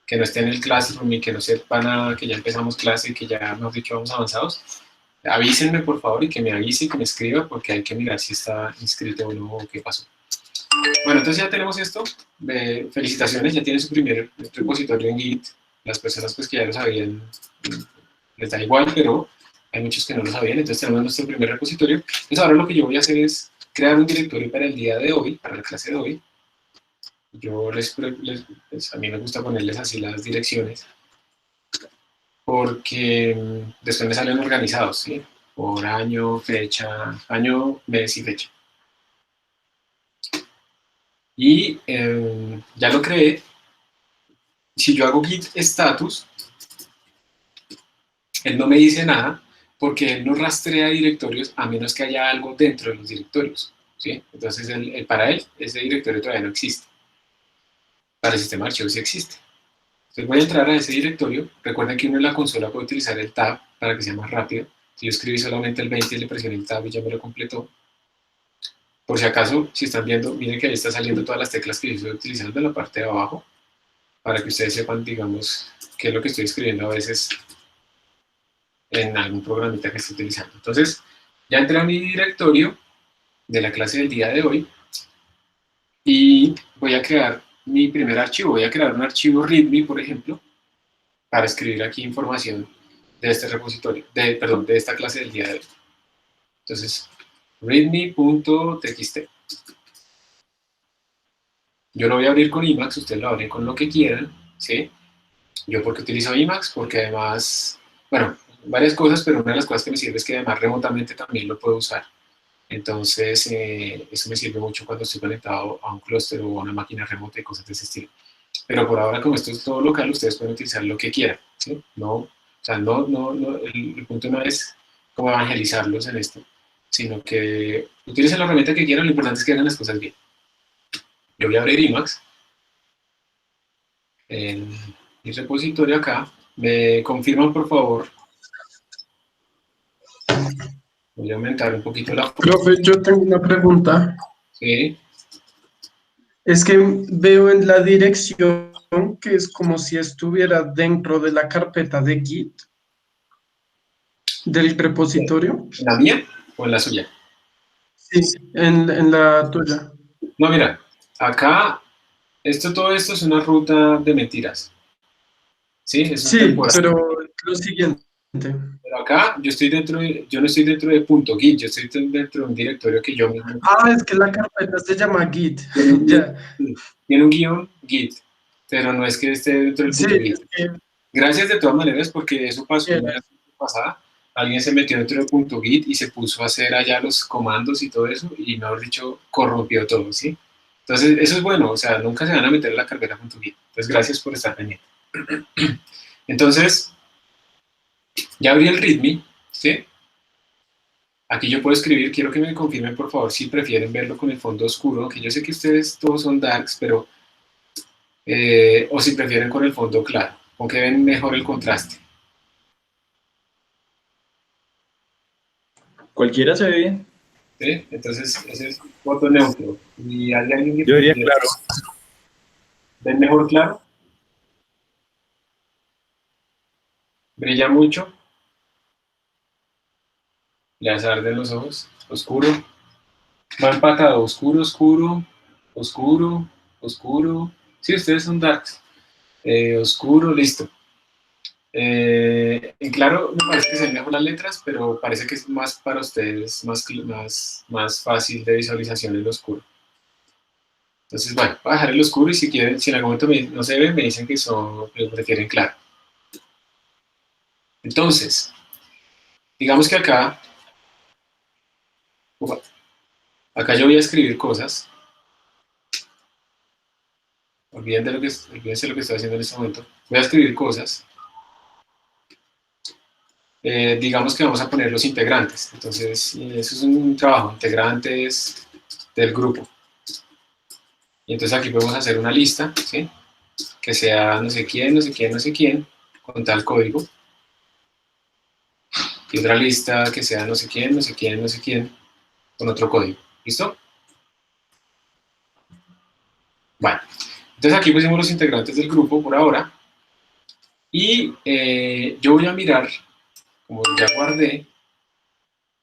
Speaker 1: que no esté en el Classroom y que no sepa nada, que ya empezamos clase y que ya, mejor dicho, vamos avanzados, avísenme por favor y que me avise y que me escriba porque hay que mirar si está inscrito o no o qué pasó. Bueno, entonces ya tenemos esto. Felicitaciones, ya tienen su primer repositorio en Git. Las personas pues que ya lo sabían les da igual, pero hay muchos que no lo sabían. Entonces tenemos nuestro primer repositorio. Entonces ahora lo que yo voy a hacer es crear un directorio para el día de hoy, para la clase de hoy. Yo pues, a mí me gusta ponerles así las direcciones porque después me salen organizados, ¿sí? Por año, fecha, año, mes y fecha. Y ya lo creé. Si yo hago git status, él no me dice nada porque él no rastrea directorios a menos que haya algo dentro de los directorios, ¿sí? Entonces, para él, ese directorio todavía no existe. Para el sistema de archivos sí existe. Entonces voy a entrar a ese directorio. Recuerden que uno en la consola puede utilizar el tab para que sea más rápido. Si yo escribí solamente el 20 y le presioné el tab y ya me lo completó. Por si acaso, si están viendo, miren que ahí está saliendo todas las teclas que yo estoy utilizando en la parte de abajo, para que ustedes sepan, digamos, qué es lo que estoy escribiendo a veces en algún programita que esté utilizando. Entonces, ya entré a mi directorio de la clase del día de hoy y voy a crear mi primer archivo. Voy a crear un archivo README, por ejemplo, para escribir aquí información de este repositorio, perdón, de esta clase del día de hoy. Entonces, readme.txt. Yo lo voy a abrir con Emacs, ustedes lo abren con lo que quieran, ¿sí? Yo porque utilizo Emacs, porque además, bueno, varias cosas, pero una de las cosas que me sirve es que además remotamente también lo puedo usar. Entonces, eso me sirve mucho cuando estoy conectado a un clúster o a una máquina remota y cosas de ese estilo. pero por ahora, como esto es todo local, ustedes pueden utilizar lo que quieran, ¿sí? No, o sea, el punto no es como evangelizarlos en esto, sino que utilicen la herramienta que quieran, lo importante es que hagan las cosas bien. Yo voy a abrir Emacs en mi repositorio acá. Me confirman, por favor. Voy a aumentar un poquito la foto.
Speaker 5: Profe, yo tengo una pregunta.
Speaker 1: Sí,
Speaker 5: Es que veo en la dirección que es como si estuviera dentro de la carpeta de Git del repositorio.
Speaker 1: ¿en la mía o en la suya?
Speaker 5: Sí, en la tuya.
Speaker 1: No, mira, acá, todo esto es una ruta de mentiras. ¿Sí? Es un
Speaker 5: Sí,
Speaker 1: temporal.
Speaker 5: pero lo siguiente.
Speaker 1: Pero acá yo no estoy dentro de .git, yo estoy dentro de un directorio que yo mismo
Speaker 5: Ah, es que la carpeta se llama Git.
Speaker 1: tiene un guión,
Speaker 5: Ya.
Speaker 1: tiene un guión Git, pero no es que esté dentro del
Speaker 5: Sí,
Speaker 1: .git.
Speaker 5: es que
Speaker 1: Gracias de todas maneras porque eso pasó
Speaker 5: era.
Speaker 1: una vez pasada. Alguien se metió dentro de .git y se puso a hacer allá los comandos y todo eso y, mejor dicho, corrompió todo, ¿sí? Entonces, eso es bueno, o sea, nunca se van a meter en la carpeta .git. Entonces, gracias por estar pendiente. Entonces, ya abrí el README, ¿sí? Aquí yo puedo escribir, quiero que me confirmen por favor si prefieren verlo con el fondo oscuro, que yo sé que ustedes todos son darks, pero, o si prefieren con el fondo claro, con que ven mejor el contraste.
Speaker 6: Cualquiera se ve bien.
Speaker 1: ¿Sí? Entonces, ese es foto neutro. Y hay alguien que
Speaker 6: Yo diría
Speaker 1: prefiere,
Speaker 6: claro.
Speaker 1: ¿ven mejor claro? ¿Brilla mucho? ¿Les arden los ojos? ¿Oscuro? Va empatado, oscuro, oscuro, oscuro, oscuro. Sí, ustedes son darks. Oscuro, listo. En claro, me parece que se ven mejor las letras, pero parece que es más para ustedes, más fácil de visualización el oscuro. Entonces, bueno, voy a dejar el oscuro y si quieren, si en algún momento no se ven, me dicen que prefieren claro. Entonces, digamos que acá yo voy a escribir cosas. Olvídense lo que estoy haciendo en este momento. Voy a escribir cosas. Digamos que vamos a poner los integrantes. Entonces, eso es un trabajo, integrantes del grupo. Y entonces aquí podemos hacer una lista, ¿sí? Que sea no sé quién, no sé quién, no sé quién, con tal código. Y otra lista que sea no sé quién, no sé quién, no sé quién, con otro código. ¿Listo? Bueno, entonces aquí pusimos los integrantes del grupo por ahora. Y yo voy a mirar, como ya guardé,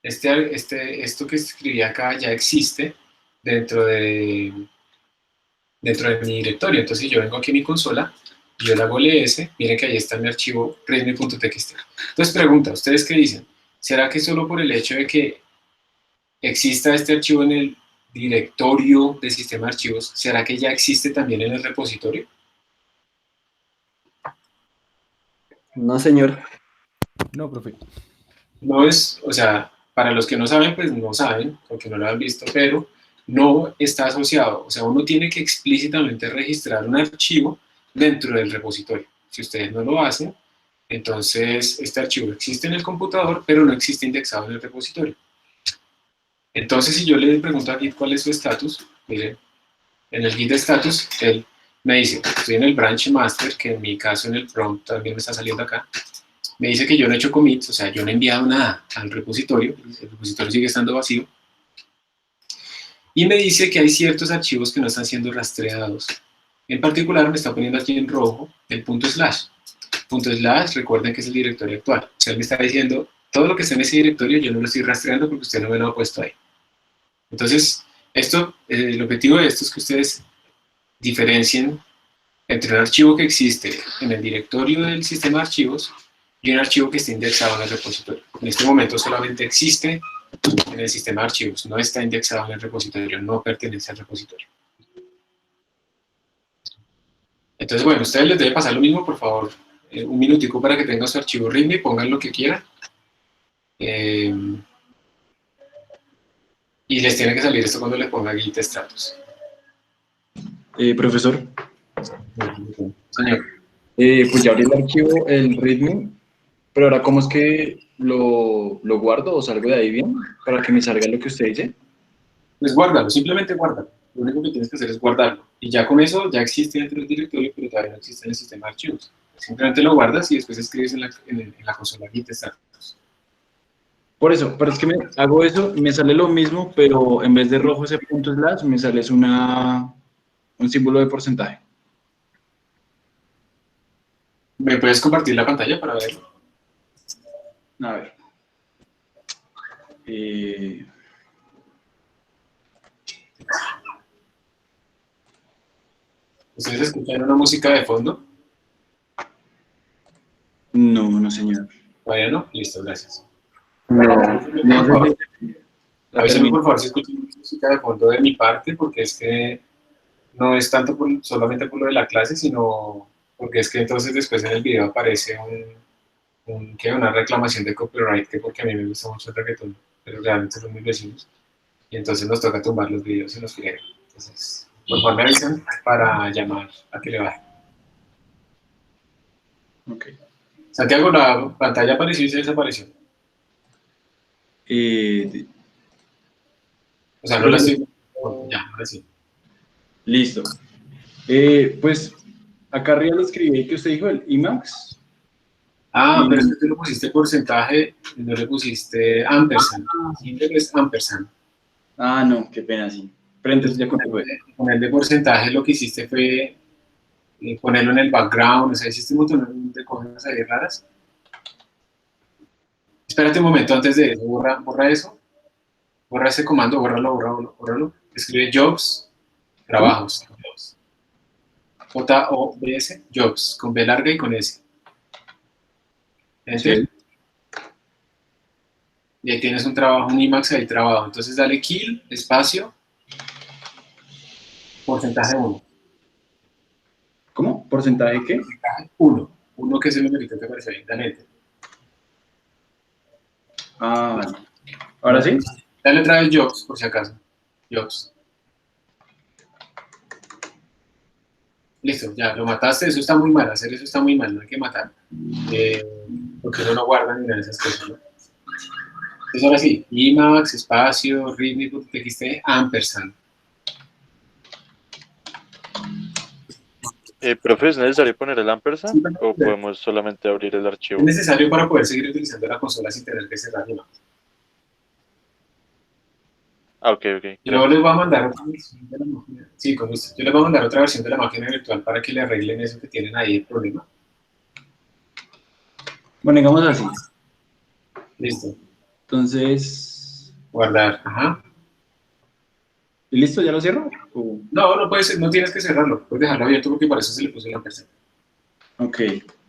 Speaker 1: esto que escribí acá ya existe dentro de, dentro de mi directorio. Entonces yo vengo aquí a mi consola, yo le hago ls, miren que ahí está mi archivo readme.txt. Entonces pregunta, ¿ustedes qué dicen? ¿Será que solo por el hecho de que exista este archivo en el directorio del sistema de archivos, será que ya existe también en el repositorio?
Speaker 2: No, señor.
Speaker 6: No, profe.
Speaker 1: No es, o sea, para los que no saben, pues no saben, porque no lo han visto, pero no está asociado. O sea, uno tiene que explícitamente registrar un archivo dentro del repositorio. Si ustedes no lo hacen, entonces este archivo existe en el computador, pero no existe indexado en el repositorio. Entonces, si yo le pregunto a Git cuál es su estatus, miren, en el Git status, él me dice, estoy en el branch master, que en mi caso en el prompt también me está saliendo acá, me dice que yo no he hecho commits, o sea, yo no he enviado nada al repositorio, el repositorio sigue estando vacío, y me dice que hay ciertos archivos que no están siendo rastreados. En particular, me está poniendo aquí en rojo el punto slash. Punto slash, recuerden que es el directorio actual. O sea, él me está diciendo, todo lo que está en ese directorio yo no lo estoy rastreando porque usted no me lo ha puesto ahí. Entonces, el objetivo de esto es que ustedes diferencien entre un archivo que existe en el directorio del sistema de archivos y un archivo que está indexado en el repositorio. En este momento solamente existe en el sistema de archivos, no está indexado en el repositorio, no pertenece al repositorio. Entonces, bueno, a ustedes les debe pasar lo mismo, por favor, un minutico para que tengan su archivo README, pongan lo que quieran, y les tiene que salir esto cuando le ponga git status.
Speaker 6: Profesor,
Speaker 1: Señor,
Speaker 2: Pues ya abrí el archivo, el README, pero ahora ¿cómo es que lo guardo o salgo de ahí bien para que me salga lo que usted dice?
Speaker 1: pues guárdalo, simplemente guárdalo. Lo único que tienes que hacer es guardarlo. Y ya con eso ya existe dentro del directorio, pero todavía no existe en el sistema de archivos. Simplemente lo guardas y después escribes en la consola git status.
Speaker 2: Por eso, pero es que hago eso y me sale lo mismo, pero en vez de rojo ese punto slash, me sale un símbolo de porcentaje.
Speaker 1: ¿Me puedes compartir la pantalla para verlo?
Speaker 2: A ver.
Speaker 1: ¿Ustedes escuchan una música de fondo?
Speaker 2: No, no, señor.
Speaker 1: ¿Todavía no? Listo, gracias.
Speaker 2: No,
Speaker 1: Avísame por favor si escuchan música de fondo de mi parte, porque es que no es tanto solamente por lo de la clase, sino porque es que entonces después en el video aparece una reclamación de copyright, que porque a mí me gusta mucho el reggaetón, pero realmente son mis vecinos, y entonces nos toca tumbar los videos y los friegan. Entonces, por favor me avisan para llamar a que le baje.
Speaker 2: Ok.
Speaker 1: Santiago, la pantalla apareció y se desapareció. O sea, no la estoy... Ya, ahora sí.
Speaker 2: Listo. Pues acá arriba le escribí que usted dijo el IMAX.
Speaker 1: Ah, pero es que tú le pusiste porcentaje y no le pusiste ampersand. Siempre es ampersand.
Speaker 2: Ah, no, qué pena, sí. Pero entonces ya fue.
Speaker 1: Ponerle porcentaje lo que hiciste fue ponerlo en el background, o sea, hiciste un montón de cosas ahí raras. Espérate un momento antes de eso, borra eso. Borra ese comando, bórralo. Escribe jobs, trabajos. Jobs. J-O-B-S, jobs, con B larga y con S. Enter. Sí. Y ahí tienes un trabajo, un IMAX ahí trabado. Entonces dale kill, espacio, porcentaje 1.
Speaker 2: ¿Cómo? ¿Porcentaje qué?
Speaker 1: Porcentaje 1. 1 que es el numerito que aparece ahí. Dale enter.
Speaker 2: Ah, vale. ¿Ahora sí?
Speaker 1: Dale otra vez jobs, por si acaso. Jobs. Listo, ya, lo mataste. Eso está muy mal. Hacer eso está muy mal. No hay que matar. Porque uno no guarda ni nada de esas cosas, ¿no? Entonces ahora sí, IMAX, espacio, readme.txt, ampersand.
Speaker 7: Profe, ¿es necesario poner el ampersand
Speaker 1: Sí,
Speaker 7: o podemos solamente abrir el archivo?
Speaker 1: Es necesario para poder seguir utilizando la consola sin tener que cerrar IMAX.
Speaker 7: Ah, ok.
Speaker 1: Yo les voy a mandar otra versión de la máquina. Sí, con gusto. Yo les voy a mandar otra versión de la máquina virtual para que le arreglen eso que tienen ahí el problema.
Speaker 2: Bueno, digamos así.
Speaker 1: Listo.
Speaker 2: Entonces.
Speaker 1: Guardar. Ajá.
Speaker 2: ¿Y listo? ¿Ya lo cierro?
Speaker 1: No, no puedes, no tienes que cerrarlo. Puedes dejarlo abierto porque para eso se le puso el ampersand.
Speaker 2: Ok.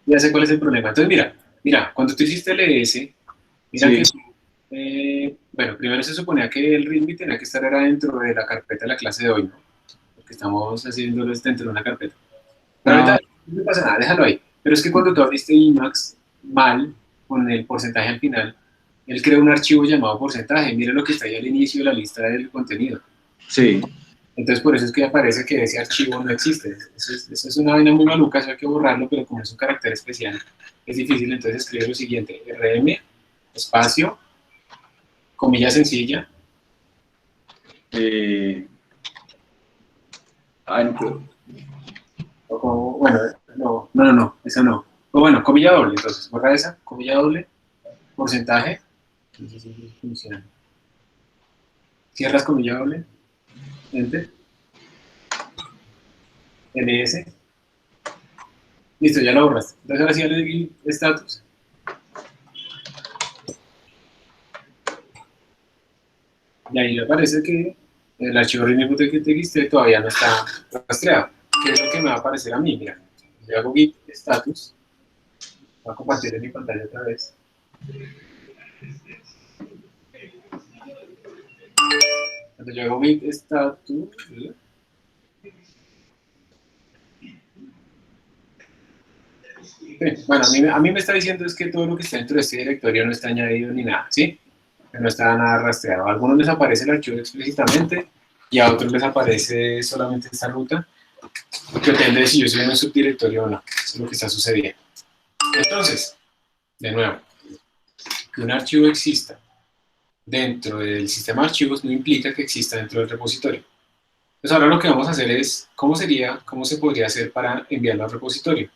Speaker 1: Ya sé cuál es el problema. Entonces, mira, cuando tú hiciste el ES, mira
Speaker 2: Sí.
Speaker 1: que bueno, primero se suponía que el README tenía que estar era dentro de la carpeta de la clase de hoy, ¿no? Porque estamos haciéndolo dentro de una carpeta. Pero ahorita no pasa nada, déjalo ahí. Pero es que cuando tú abriste IMAX mal, con el porcentaje al final, él creó un archivo llamado porcentaje. Mira lo que está ahí al inicio de la lista del contenido.
Speaker 2: Sí.
Speaker 1: Entonces, por eso es que aparece que ese archivo no existe. Eso es una vaina muy maluca, eso hay que borrarlo, pero como es un carácter especial, es difícil. Entonces, escribe lo siguiente: rm, espacio, comilla sencilla.
Speaker 2: Ay, no puedo.
Speaker 1: O como, bueno, no, esa no. O bueno, comilla doble, entonces, borra esa, comilla doble, porcentaje. Entonces, sí funciona. Cierras comilla doble, enter. ls. Listo, ya lo borraste. Entonces ahora sí ya le di status. Y ahí me parece que el archivo readme.txt todavía no está rastreado. ¿Qué es lo que me va a aparecer a mí? Mira, yo hago git status. Voy a compartir en mi pantalla otra vez. Cuando yo hago git status, bueno, a mí me está diciendo es que todo lo que está dentro de este directorio no está añadido ni nada, ¿sí? Que no está nada rastreado. A algunos les aparece el archivo explícitamente y a otros les aparece solamente esta ruta. que depende de si yo soy en un subdirectorio o no. Eso es lo que está sucediendo. Entonces, de nuevo, que un archivo exista dentro del sistema de archivos no implica que exista dentro del repositorio. Entonces ahora lo que vamos a hacer es, cómo se podría hacer para enviarlo al repositorio.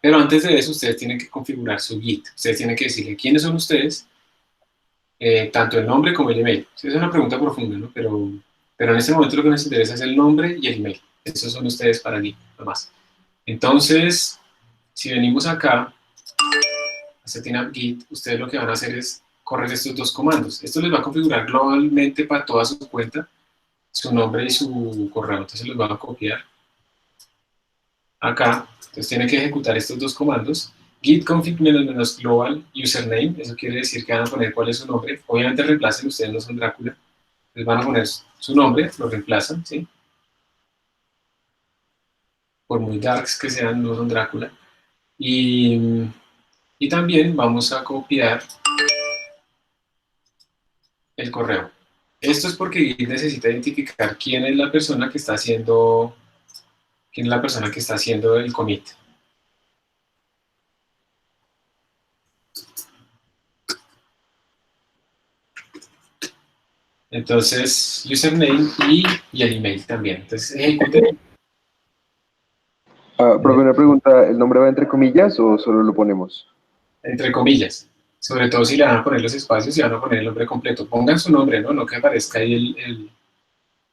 Speaker 1: Pero antes de eso, ustedes tienen que configurar su Git. Ustedes tienen que decirle quiénes son ustedes, tanto el nombre como el email. Es una pregunta profunda, ¿no? Pero en este momento lo que nos interesa es el nombre y el email. Esos son ustedes para Git, nada más. Entonces, si venimos acá, a Setting Up Git, ustedes lo que van a hacer es correr estos dos comandos. Esto les va a configurar globalmente para toda su cuenta, su nombre y su correo. Entonces los van a copiar acá. Entonces tienen que ejecutar estos dos comandos. Git config -global username, eso quiere decir que van a poner cuál es su nombre. Obviamente reemplacen, ustedes no son Drácula. Les van a poner su nombre, lo reemplazan, ¿sí? Por muy darks que sean, no son Drácula. Y también vamos a copiar el correo. Esto es porque Git necesita identificar quién es la persona que está haciendo el commit. Entonces, username y el email también. Entonces, ejecuten.
Speaker 8: Profe, una pregunta, ¿el nombre va entre comillas o solo lo ponemos?
Speaker 1: Entre comillas, sobre todo si le van a poner los espacios y van a poner el nombre completo. Pongan su nombre, ¿no? No que aparezca ahí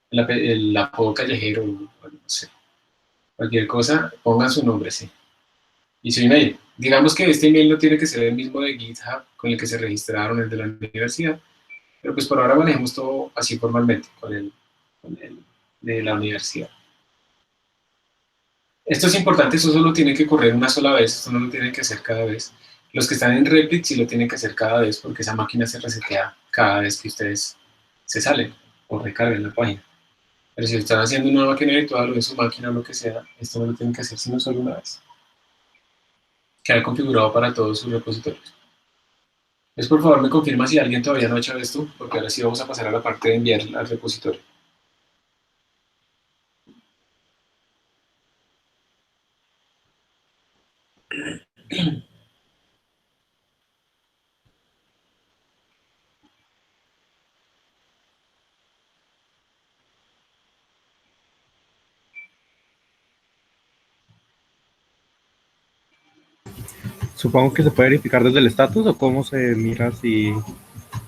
Speaker 1: el apodo callejero, bueno, no sé, cualquier cosa, pongan su nombre, sí. Y su email. Digamos que este email no tiene que ser el mismo de GitHub con el que se registraron, el de la universidad, pero pues por ahora manejemos todo así formalmente, con el de la universidad. Esto es importante, eso solo tiene que correr una sola vez, esto no lo tienen que hacer cada vez. Los que están en Replit sí lo tienen que hacer cada vez porque esa máquina se resetea cada vez que ustedes se salen o recarguen la página. Pero si están haciendo una máquina virtual o en su máquina o lo que sea, esto no lo tienen que hacer sino solo una vez. Queda configurado para todos sus repositorios. Entonces, por favor, me confirma si alguien todavía no ha hecho esto, porque ahora sí vamos a pasar a la parte de enviar al repositorio.
Speaker 9: Supongo que se puede verificar desde el estatus o cómo se mira si...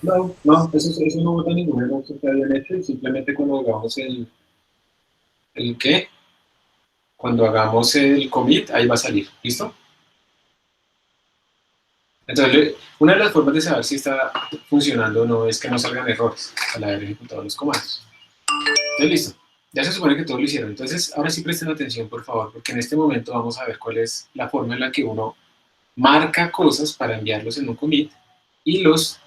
Speaker 1: No, eso no bota ningún error que habían hecho, y simplemente cuando hagamos ¿el qué? Cuando hagamos el commit, ahí va a salir, ¿listo? Entonces, una de las formas de saber si está funcionando o no es que no salgan errores al haber ejecutado los comandos. Entonces, listo. Ya se supone que todos lo hicieron. Entonces, ahora sí presten atención, por favor, porque en este momento vamos a ver cuál es la forma en la que uno marca cosas para enviarlos en un commit y los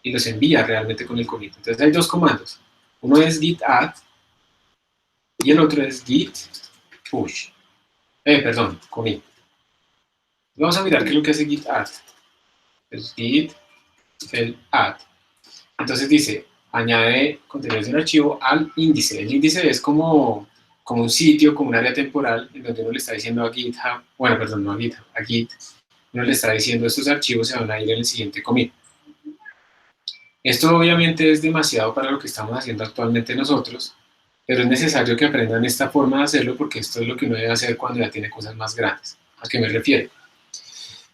Speaker 1: envía realmente con el commit. Entonces, hay dos comandos. Uno es git add y el otro es git push. Commit. Vamos a mirar qué es lo que hace git add. Es git add. Entonces dice, añade contenidos de un archivo al índice. El índice es como un sitio, como un área temporal en donde uno le está diciendo a GitHub, bueno, perdón, no a GitHub, a Git, uno le está diciendo estos archivos se van a ir en el siguiente commit. Esto obviamente es demasiado para lo que estamos haciendo actualmente nosotros, pero es necesario que aprendan esta forma de hacerlo porque esto es lo que uno debe hacer cuando ya tiene cosas más grandes. ¿A qué me refiero?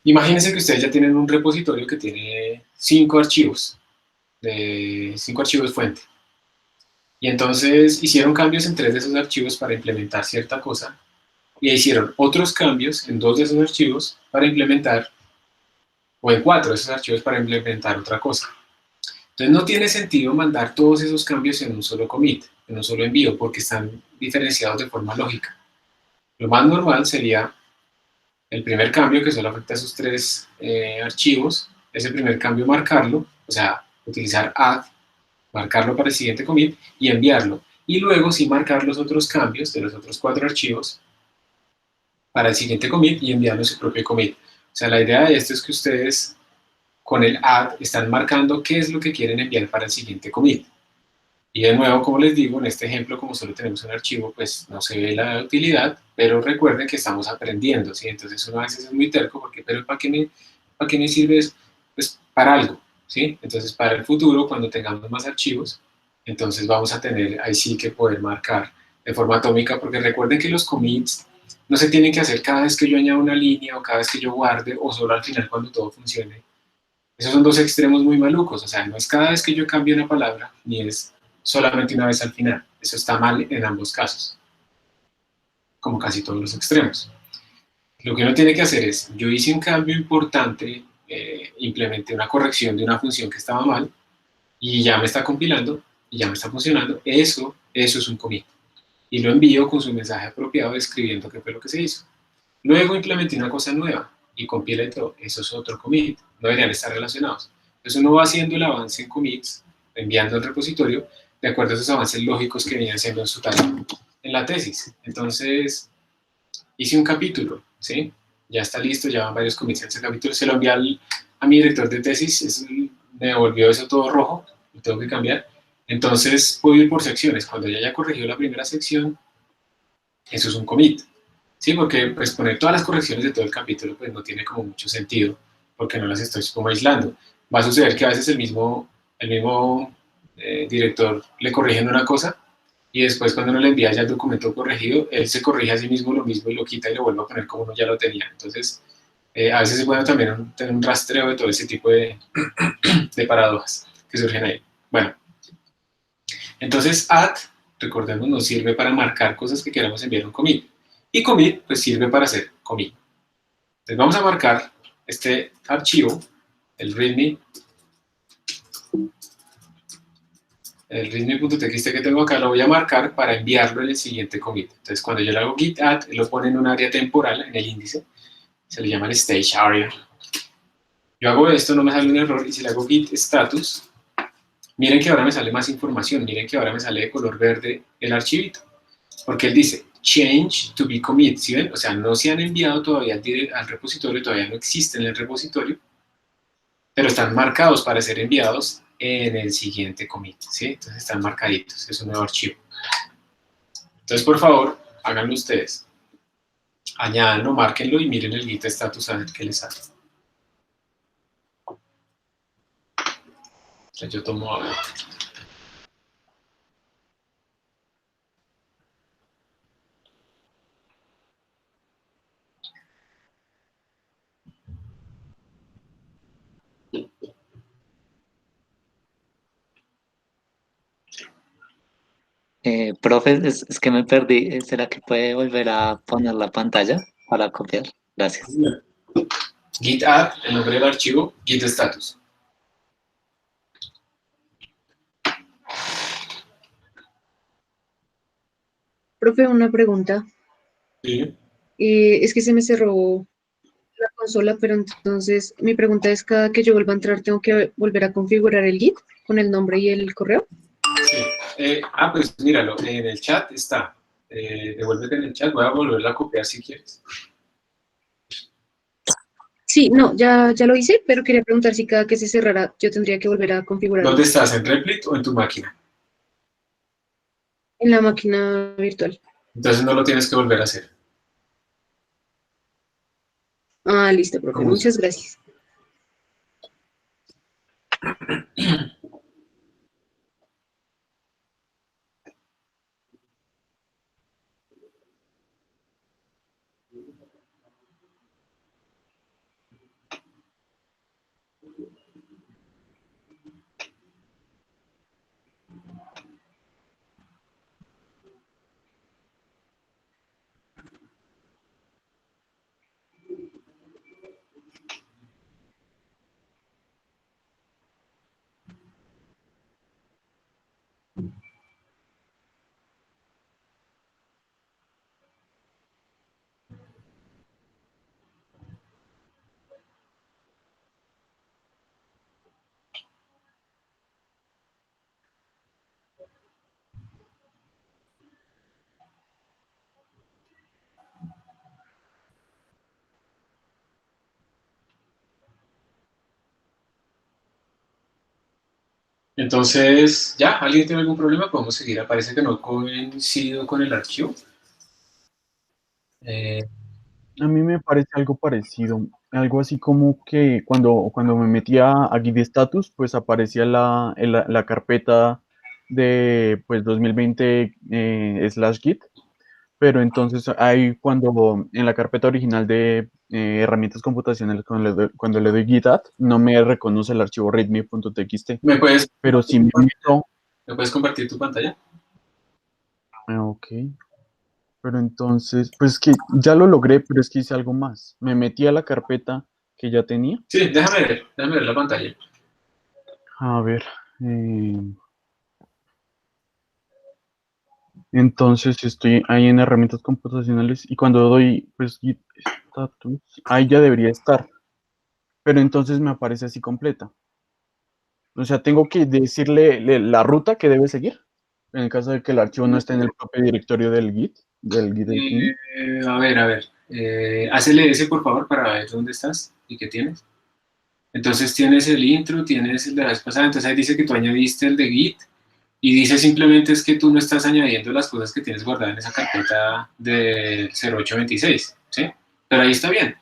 Speaker 1: Imagínense que ustedes ya tienen un repositorio que tiene 5 archivos, de 5 archivos fuente. Y entonces hicieron cambios en 3 de esos archivos para implementar cierta cosa, y hicieron otros cambios en 2 de esos archivos para implementar, o en 4 de esos archivos para implementar otra cosa. Entonces no tiene sentido mandar todos esos cambios en un solo commit, en un solo envío, porque están diferenciados de forma lógica. Lo más normal sería el primer cambio, que solo afecta a esos 3 archivos, ese primer cambio marcarlo, o sea, utilizar add, marcarlo para el siguiente commit y enviarlo. Y luego sí marcar los otros cambios de los otros 4 archivos para el siguiente commit y enviarlo a su propio commit. O sea, la idea de esto es que ustedes con el add están marcando qué es lo que quieren enviar para el siguiente commit. Y de nuevo, como les digo, en este ejemplo, como solo tenemos un archivo, pues no se ve la utilidad, pero recuerden que estamos aprendiendo, ¿sí? Entonces uno a veces es muy terco, porque, pero para qué me sirve eso? Pues para algo, ¿sí? Entonces para el futuro, cuando tengamos más archivos, entonces vamos a tener ahí sí que poder marcar de forma atómica, porque recuerden que los commits no se tienen que hacer cada vez que yo añado una línea, o cada vez que yo guarde, o solo al final cuando todo funcione. Esos son dos extremos muy malucos, o sea, no es cada vez que yo cambio una palabra, ni es solamente una vez al final. Eso está mal en ambos casos, como casi todos los extremos. Lo que uno tiene que hacer es, yo hice un cambio importante, implementé una corrección de una función que estaba mal, y ya me está compilando, y ya me está funcionando, eso es un commit. Y lo envío con su mensaje apropiado describiendo qué fue lo que se hizo. Luego implementé una cosa nueva, y compila y todo, eso es otro commit, no deberían estar relacionados. Entonces uno va haciendo el avance en commits, enviando al repositorio, de acuerdo a esos avances lógicos que venían siendo en su tarea, en la tesis. Entonces, hice un capítulo, ¿sí? Ya está listo, ya van varios commits en ese capítulo, se lo envié a mi director de tesis, me devolvió eso todo rojo, lo tengo que cambiar. Entonces, puedo ir por secciones. Cuando ya haya corregido la primera sección, eso es un commit. Sí, porque pues poner todas las correcciones de todo el capítulo pues no tiene como mucho sentido, porque no las estoy como aislando. Va a suceder que a veces el mismo director le corrigen una cosa y después cuando uno le envía ya el documento corregido, él se corrige a sí mismo lo mismo y lo quita y lo vuelve a poner como uno ya lo tenía. Entonces, a veces es bueno también tener un rastreo de todo ese tipo de paradojas que surgen ahí. Bueno, entonces add, recordemos, nos sirve para marcar cosas que queramos enviar a un commit. Y commit, pues sirve para hacer commit. Entonces vamos a marcar este archivo, el readme, el readme.txt que tengo acá, lo voy a marcar para enviarlo en el siguiente commit. Entonces cuando yo le hago git add, él lo pone en un área temporal, en el índice, se le llama el stage area. Yo hago esto, no me sale un error, y si le hago git status, miren que ahora me sale más información, miren que ahora me sale de color verde el archivito, porque él dice change to be commit, ¿sí ven? O sea, no se han enviado todavía al repositorio, todavía no existen en el repositorio, pero están marcados para ser enviados en el siguiente commit, ¿sí? Entonces están marcaditos, es un nuevo archivo. Entonces, por favor, háganlo ustedes. Añádanlo, márquenlo y miren el git status a ver qué les sale. O sea, yo tomo agua.
Speaker 3: Profe, es que me perdí. ¿Será que puede volver a poner la pantalla para copiar? Gracias.
Speaker 1: Git add, el nombre del archivo, git status.
Speaker 10: Profe, una pregunta.
Speaker 1: ¿Sí?
Speaker 10: Es que se me cerró la consola, pero entonces mi pregunta es, cada que yo vuelva a entrar, ¿tengo que volver a configurar el Git con el nombre y el correo?
Speaker 1: Sí. Pues míralo, en el chat está. Devuélvete en el chat, voy a volverla a copiar si quieres.
Speaker 10: Sí, no, ya lo hice, pero quería preguntar si cada que se cerrara yo tendría que volver a configurarlo
Speaker 1: ¿Dónde estás? ¿En Replit o en tu máquina?
Speaker 10: en la máquina virtual.
Speaker 1: Entonces no lo tienes que volver a hacer.
Speaker 10: Ah, listo, profe.
Speaker 1: Con gusto.
Speaker 10: Muchas gracias.
Speaker 1: Entonces, ¿ya? ¿Alguien tiene algún problema? Podemos seguir. Parece que no coincido con el archivo.
Speaker 9: A mí me parece algo parecido, algo así como que cuando me metía a Git Status, pues aparecía la carpeta de pues 2020 /git, pero entonces ahí cuando en la carpeta original de herramientas computacionales, cuando le doy git add, no me reconoce el archivo readme.txt,
Speaker 1: ¿Me puedes,
Speaker 9: pero si me meto,
Speaker 1: ¿Me puedes compartir tu pantalla?
Speaker 9: ok. Pero entonces, pues que ya lo logré, pero es que hice algo más. Me metí a la carpeta que ya tenía.
Speaker 1: Sí, déjame ver la pantalla.
Speaker 9: A ver. Entonces estoy ahí en herramientas computacionales y cuando doy, pues, git status, ahí ya debería estar. Pero entonces me aparece así completa. O sea, tengo que decirle la ruta que debe seguir. En el caso de que el archivo no esté en el propio directorio del Git admin.
Speaker 1: A ver. Hazle ese, por favor, para ver dónde estás y qué tienes. Entonces tienes el intro, tienes el de la vez pasada, entonces ahí dice que tú añadiste el de Git y dice simplemente es que tú no estás añadiendo las cosas que tienes guardadas en esa carpeta del 0826, ¿sí? Pero ahí está bien.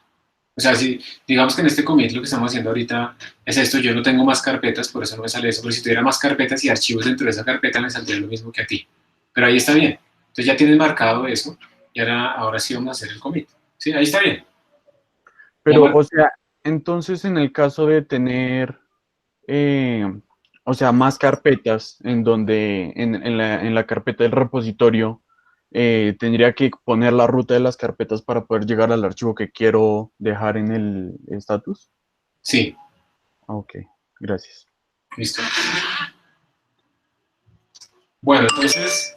Speaker 1: O sea, si digamos que en este commit lo que estamos haciendo ahorita es esto, yo no tengo más carpetas, por eso no me sale eso, pero si tuviera más carpetas y archivos dentro de esa carpeta me saldría lo mismo que a ti. Pero ahí está bien. Entonces ya tienes marcado eso y ahora sí vamos a hacer el commit. Sí, ahí está bien.
Speaker 9: Pero, o sea, entonces en el caso de tener, o sea, más carpetas en donde, en la carpeta del repositorio, tendría que poner la ruta de las carpetas para poder llegar al archivo que quiero dejar en el status.
Speaker 1: Sí.
Speaker 9: Ok, gracias.
Speaker 1: Listo. Bueno, entonces,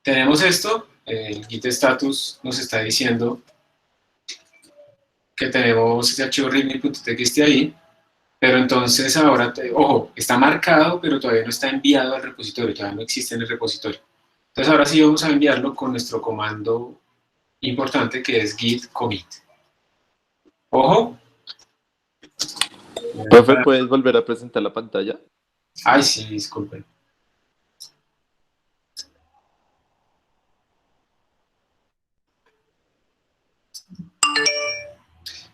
Speaker 1: tenemos esto. El git status nos está diciendo que tenemos ese archivo readme.txt ahí, pero entonces ahora, ojo, está marcado, pero todavía no está enviado al repositorio, todavía no existe en el repositorio. Entonces ahora sí vamos a enviarlo con nuestro comando importante que es git commit. Ojo.
Speaker 11: Profe, ¿puedes volver a presentar la pantalla?
Speaker 1: Ay, sí, disculpen.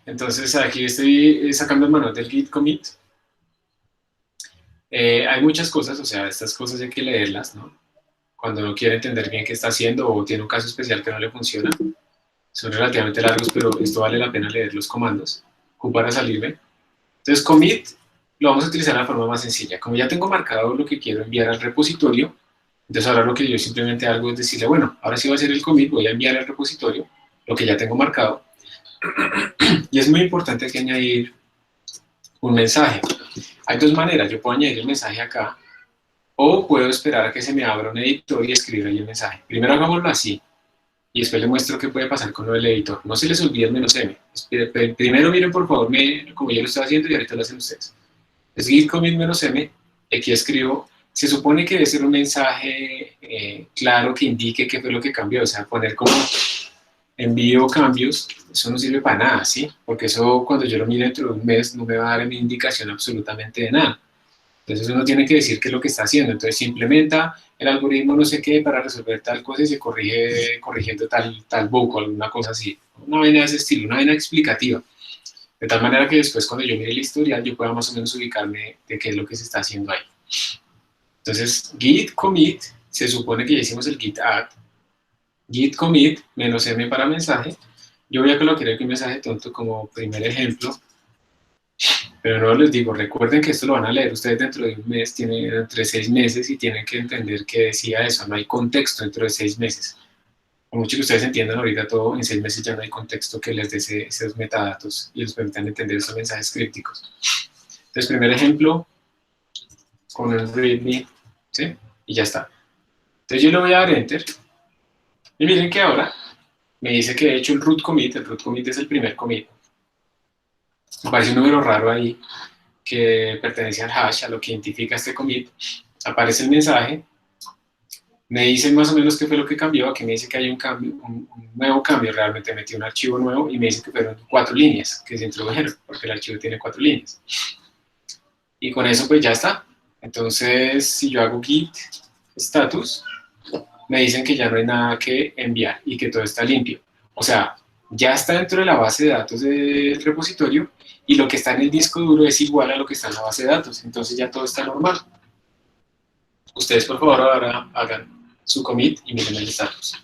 Speaker 1: Entonces aquí estoy sacando el manual del git commit. Hay muchas cosas, o sea, estas cosas hay que leerlas, ¿no? Cuando uno quiere entender bien qué está haciendo o tiene un caso especial que no le funciona. Son relativamente largos, pero esto vale la pena leer los comandos. Q para salirme. Entonces, commit lo vamos a utilizar de la forma más sencilla. Como ya tengo marcado lo que quiero enviar al repositorio, entonces ahora lo que yo simplemente hago es decirle, bueno, ahora sí voy a hacer el commit, voy a enviar al repositorio lo que ya tengo marcado. Y es muy importante que añadir un mensaje. Hay dos maneras, yo puedo añadir el mensaje acá, o puedo esperar a que se me abra un editor y escribir ahí el mensaje. Primero hagámoslo así, y después les muestro qué puede pasar con lo del editor. No se les olvide el "-m". Primero miren por favor como yo lo estoy haciendo y ahorita lo hacen ustedes. Es git commit "-m", aquí escribo, se supone que debe ser un mensaje claro que indique qué fue lo que cambió, o sea, poner como envío cambios, eso no sirve para nada, ¿sí? Porque eso cuando yo lo mire dentro de un mes no me va a dar una indicación absolutamente de nada. Entonces uno tiene que decir qué es lo que está haciendo. Entonces se implementa el algoritmo no sé qué para resolver tal cosa y se corrige corrigiendo tal bug o alguna cosa así. Una vaina de ese estilo, una vaina explicativa. De tal manera que después cuando yo mire el historial yo pueda más o menos ubicarme de qué es lo que se está haciendo ahí. Entonces git commit, se supone que ya hicimos el git add, git commit "-m" para mensaje. Yo voy a colocar aquí un mensaje tonto como primer ejemplo, pero no les digo, recuerden que esto lo van a leer ustedes dentro de un mes, entre 6 meses y tienen que entender qué decía eso, no hay contexto dentro de 6 meses. Por mucho que ustedes entiendan ahorita todo, en 6 meses ya no hay contexto que les dé esos metadatos y les permitan entender esos mensajes crípticos. Entonces, primer ejemplo, con el readme, ¿sí? Y ya está. Entonces yo le voy a dar enter, y miren que ahora me dice que he hecho el root commit es el primer commit. Aparece un número raro ahí que pertenece al hash, a lo que identifica este commit. Aparece el mensaje, me dice más o menos qué fue lo que cambió. Aquí me dice que hay un cambio, un nuevo cambio, realmente metí un archivo nuevo y me dice que fueron 4 líneas que se introdujeron, porque el archivo tiene 4 líneas. Y con eso pues ya está. Entonces, si yo hago git status, me dicen que ya no hay nada que enviar y que todo está limpio. O sea, ya está dentro de la base de datos del repositorio y lo que está en el disco duro es igual a lo que está en la base de datos. Entonces ya todo está normal. Ustedes, por favor, ahora hagan su commit y miren el status.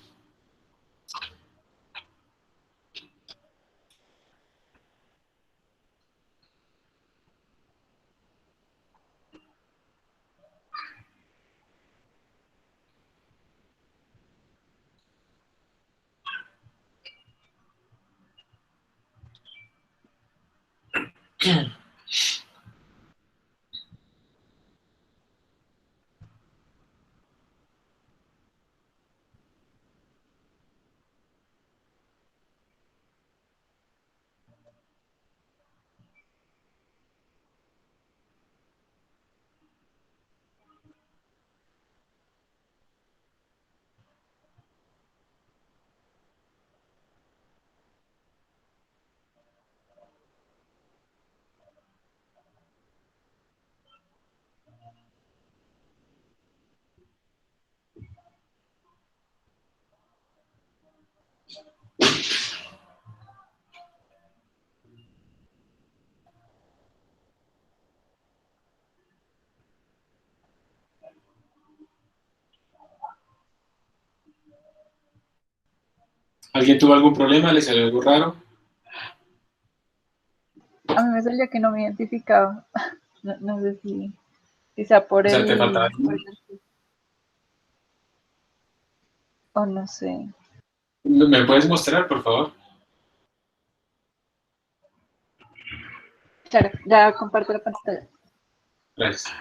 Speaker 1: ¿Alguien tuvo algún problema? ¿Le salió algo raro?
Speaker 4: A mí me salía que no me identificaba. No sé si sea por
Speaker 1: O sea, ¿te faltaba
Speaker 4: el,
Speaker 1: algo?
Speaker 4: o no sé.
Speaker 1: ¿Me puedes mostrar, por favor?
Speaker 4: Claro, ya comparto la pantalla.
Speaker 1: Gracias.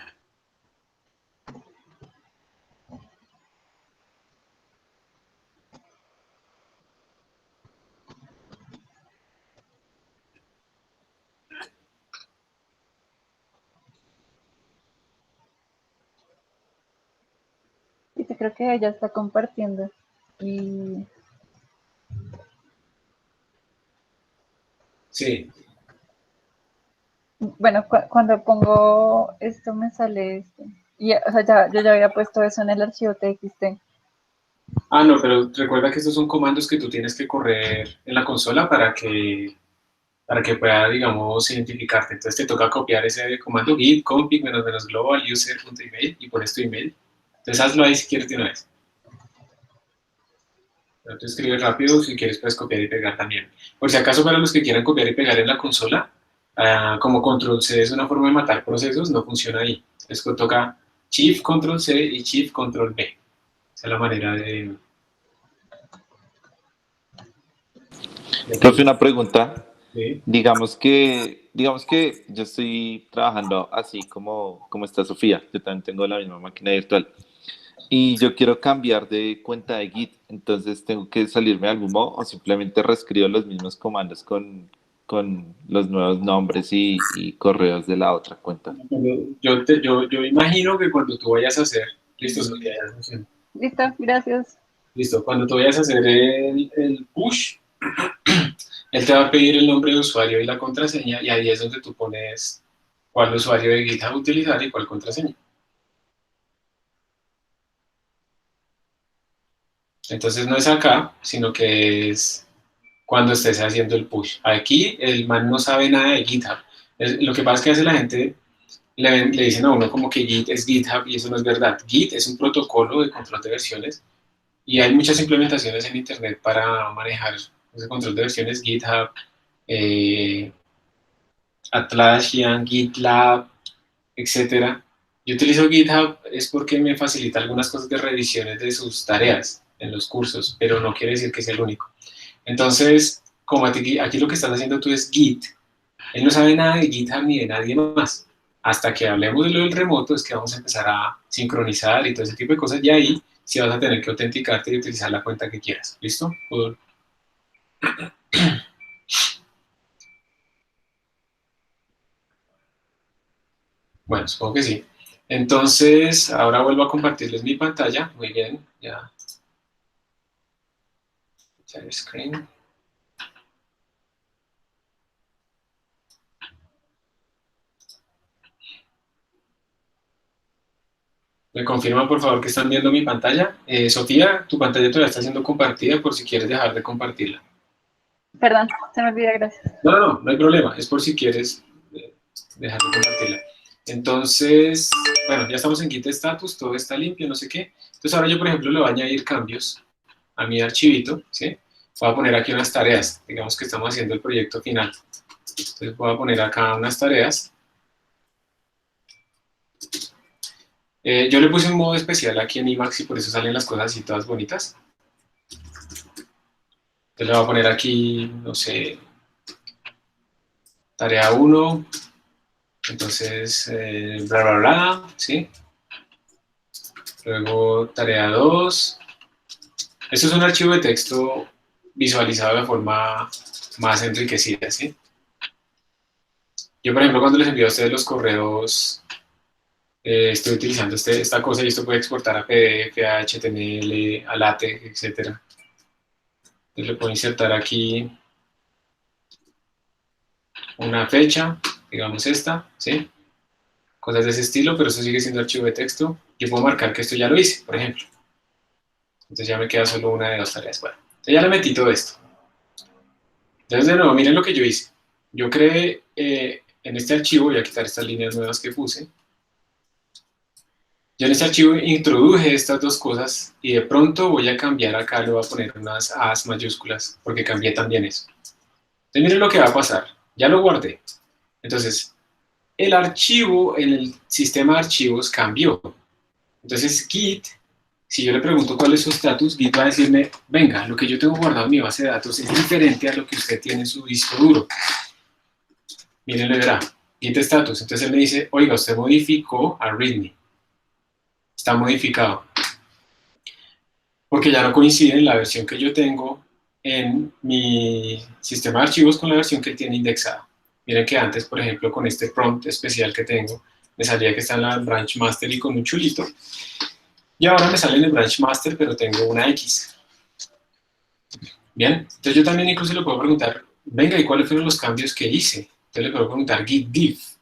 Speaker 4: Y creo que ella está compartiendo. Y
Speaker 1: Sí.
Speaker 4: bueno, cuando pongo esto me sale esto. Y, o sea, yo ya había puesto eso en el archivo TXT.
Speaker 1: Ah, no, pero recuerda que estos son comandos que tú tienes que correr en la consola para que pueda, digamos, identificarte. Entonces te toca copiar ese comando git config --global user.email y pones tu email. Entonces hazlo ahí si quieres de una vez. Pero tú escribes rápido, si quieres puedes copiar y pegar también. Por si acaso para los que quieran copiar y pegar en la consola, como control C es una forma de matar procesos, no funciona ahí. Entonces toca shift control C y shift control B. Esa es la manera de
Speaker 11: Profe, una pregunta.
Speaker 1: Sí.
Speaker 11: Digamos que yo estoy trabajando así como está Sofía. Yo también tengo la misma máquina virtual. Y yo quiero cambiar de cuenta de Git. Entonces tengo que salirme de algún modo o simplemente reescribo los mismos comandos con los nuevos nombres y correos de la otra cuenta.
Speaker 1: Yo imagino que cuando tú vayas a hacer, listo, Sofía, ya funciona.
Speaker 4: Listo, gracias.
Speaker 1: Listo, cuando tú vayas a hacer el push, él te va a pedir el nombre de usuario y la contraseña, y ahí es donde tú pones cuál usuario de GitHub utilizar y cuál contraseña. Entonces no es acá, sino que es cuando estés haciendo el push. Aquí el man no sabe nada de GitHub. Lo que pasa es que hace la gente, le dicen a uno como que Git es GitHub y eso no es verdad. Git es un protocolo de control de versiones y hay muchas implementaciones en Internet para manejar ese control de versiones, GitHub, eh, Atlassian, GitLab, etcétera. Yo utilizo GitHub es porque me facilita algunas cosas de revisiones de sus tareas en los cursos, pero no quiere decir que sea el único. Entonces, como aquí lo que estás haciendo tú es Git, él no sabe nada de GitHub ni de nadie más. Hasta que hablemos de lo del remoto es que vamos a empezar a sincronizar y todo ese tipo de cosas, y ahí sí vas a tener que autenticarte y utilizar la cuenta que quieras. ¿Listo? Bueno, supongo que sí. Entonces, ahora vuelvo a compartirles mi pantalla. Muy bien, ya. Share screen. ¿Me confirman, por favor, que están viendo mi pantalla? Sofía, tu pantalla todavía está siendo compartida por si quieres dejar de compartirla.
Speaker 4: Perdón, se me olvida, gracias.
Speaker 1: No hay problema. Es por si quieres dejar de compartirla. Entonces, bueno, ya estamos en Git status, todo está limpio, no sé qué. Entonces ahora yo, por ejemplo, le voy a añadir cambios a mi archivito, ¿sí? Voy a poner aquí unas tareas. Digamos que estamos haciendo el proyecto final. Entonces voy a poner acá unas tareas. Yo le puse un modo especial aquí en Emacs y por eso salen las cosas así todas bonitas. Entonces le voy a poner aquí, no sé, tarea 1, entonces bla, bla, bla, ¿sí? Luego tarea 2. Esto es un archivo de texto visualizado de forma más enriquecida, ¿sí? Yo, por ejemplo, cuando les envío a ustedes los correos, estoy utilizando esta cosa y esto puede exportar a PDF, a HTML, a LaTeX, etc. Entonces le puedo insertar aquí una fecha, digamos esta, ¿sí? Cosas de ese estilo, pero esto sigue siendo archivo de texto. Yo puedo marcar que esto ya lo hice, por ejemplo. Entonces ya me queda solo una de 2 tareas. Bueno, entonces ya le metí todo esto. Entonces, de nuevo, miren lo que yo hice. Yo creé en este archivo, voy a quitar estas líneas nuevas que puse. Yo en este archivo introduje estas dos cosas y de pronto voy a cambiar acá, le voy a poner unas A's mayúsculas, porque cambié también eso. Entonces miren lo que va a pasar. Ya lo guardé. Entonces, el archivo en el sistema de archivos cambió. Entonces, Git, si yo le pregunto cuál es su estatus, Git va a decirme, venga, lo que yo tengo guardado en mi base de datos es diferente a lo que usted tiene en su disco duro. Miren, le verá, Git status. Entonces él me dice, oiga, usted modificó a README. Está modificado. Porque ya no coincide en la versión que yo tengo en mi sistema de archivos con la versión que él tiene indexada. Miren que antes, por ejemplo, con este prompt especial que tengo, me salía que está en la branch master y con un chulito. Y ahora me sale en el branch master, pero tengo una X. Bien, entonces yo también incluso le puedo preguntar, venga, ¿y cuáles fueron los cambios que hice? Entonces le puedo preguntar git diff.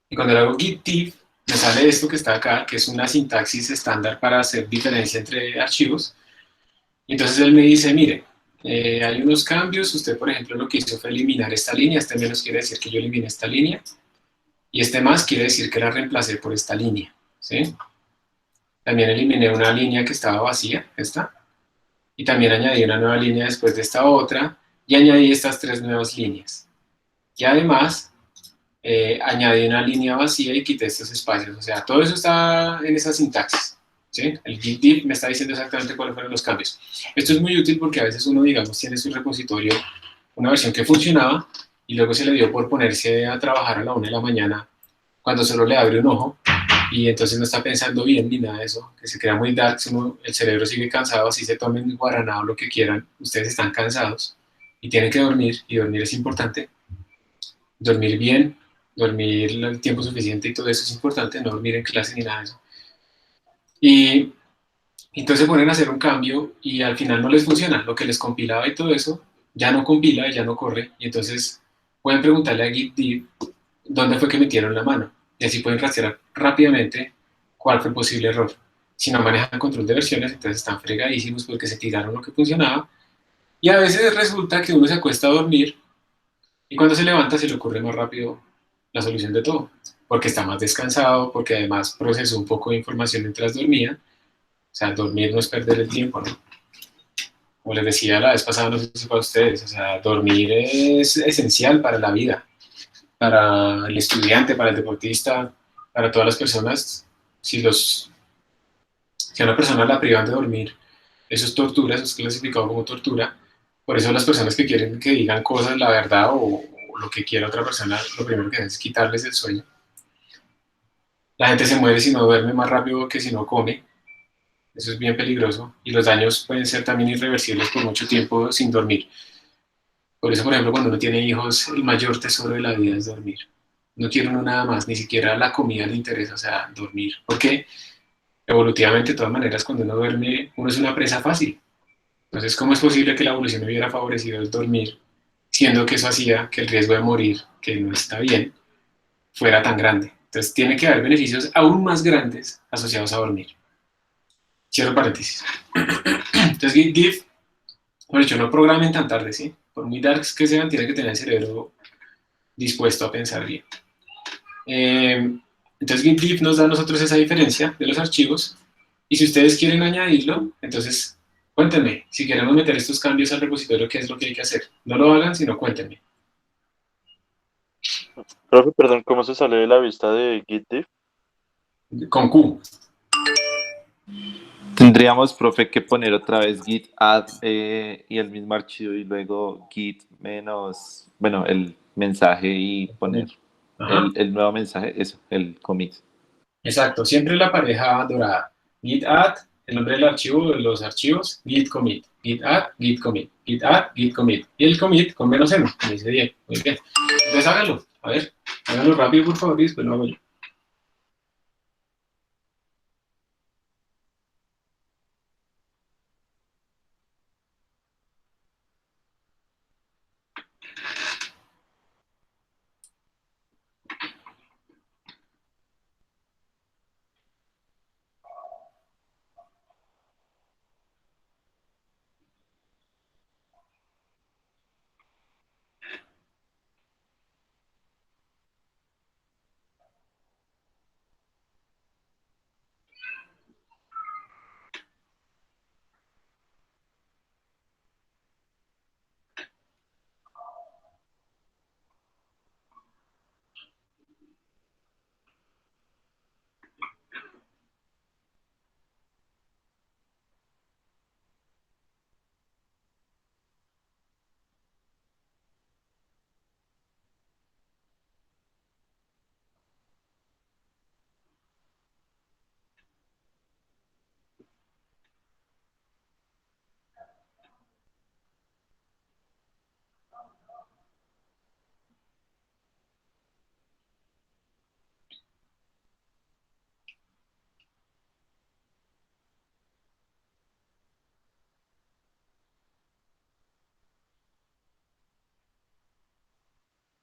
Speaker 1: Y cuando le hago git diff, me sale esto que está acá, que es una sintaxis estándar para hacer diferencia entre archivos. Y entonces él me dice, mire, hay unos cambios, usted por ejemplo lo que hizo fue eliminar esta línea, este menos quiere decir que yo eliminé esta línea, y este más quiere decir que la reemplacé por esta línea, ¿sí? También eliminé una línea que estaba vacía, esta, y también añadí una nueva línea después de esta otra, y añadí estas 3 nuevas líneas. Y además, añadí una línea vacía y quité estos espacios, o sea, todo eso está en esa sintaxis, ¿sí? El git diff me está diciendo exactamente cuáles fueron los cambios. Esto es muy útil porque a veces uno, digamos, tiene su repositorio, una versión que funcionaba, y luego se le dio por ponerse a trabajar a la 1 de la mañana, cuando solo le abre un ojo, y entonces no está pensando bien ni nada de eso, que se queda muy dark, el cerebro sigue cansado, así se tomen guaraná o lo que quieran, ustedes están cansados, y tienen que dormir, y dormir es importante, dormir bien, dormir el tiempo suficiente y todo eso es importante, no dormir en clase ni nada de eso. Y entonces se ponen a hacer un cambio y al final no les funciona, lo que les compilaba y todo eso, ya no compila y ya no corre, y entonces pueden preguntarle a git diff dónde fue que metieron la mano, y así pueden rastrear rápidamente cuál fue el posible error. Si no manejan control de versiones, entonces están fregadísimos porque se tiraron lo que funcionaba, y a veces resulta que uno se acuesta a dormir, y cuando se levanta se le ocurre más rápido la solución de todo, porque está más descansado, porque además procesó un poco de información mientras dormía. O sea, dormir no es perder el tiempo, ¿no? Como les decía la vez pasada, no sé si para ustedes, o sea, dormir es esencial para la vida, para el estudiante, para el deportista, para todas las personas. Si a una persona la privan de dormir, eso es tortura, eso es clasificado como tortura. Por eso las personas que quieren que digan cosas, la verdad, o lo que quiera otra persona, lo primero que hacen es quitarles el sueño. La gente se muere si no duerme más rápido que si no come. Eso es bien peligroso. Y los daños pueden ser también irreversibles por mucho tiempo sin dormir. Por eso, por ejemplo, cuando uno tiene hijos, el mayor tesoro de la vida es dormir. No quiere uno nada más, ni siquiera la comida le interesa, o sea, dormir. Porque evolutivamente, de todas maneras, cuando uno duerme, uno es una presa fácil. Entonces, ¿cómo es posible que la evolución hubiera favorecido el dormir, siendo que eso hacía que el riesgo de morir, que no está bien, fuera tan grande? Entonces tiene que haber beneficios aún más grandes asociados a dormir. Cierro paréntesis. Entonces Git Diff, por hecho, no programen tan tarde, ¿sí? Por muy darks que sean, tienen que tener el cerebro dispuesto a pensar bien. Entonces Git Diff nos da a nosotros esa diferencia de los archivos, y si ustedes quieren añadirlo, entonces cuéntenme, si queremos meter estos cambios al repositorio, ¿qué es lo que hay que hacer? No lo hagan, sino cuéntenme.
Speaker 7: Profe, perdón, ¿cómo se sale de la vista de Git Diff?
Speaker 1: Con Q.
Speaker 11: Tendríamos, profe, que poner otra vez git add y el mismo archivo y luego git menos, bueno, el mensaje y poner el nuevo mensaje, eso, el commit.
Speaker 1: Exacto, siempre la pareja dorada. Git add, el nombre del archivo, de los archivos, git commit. Git add, git commit. Git add, git commit. Y el commit con menos m, como dice Diego. Muy bien. Entonces háganlo. A ver, háganlo rápido, por favor, y después lo hago yo.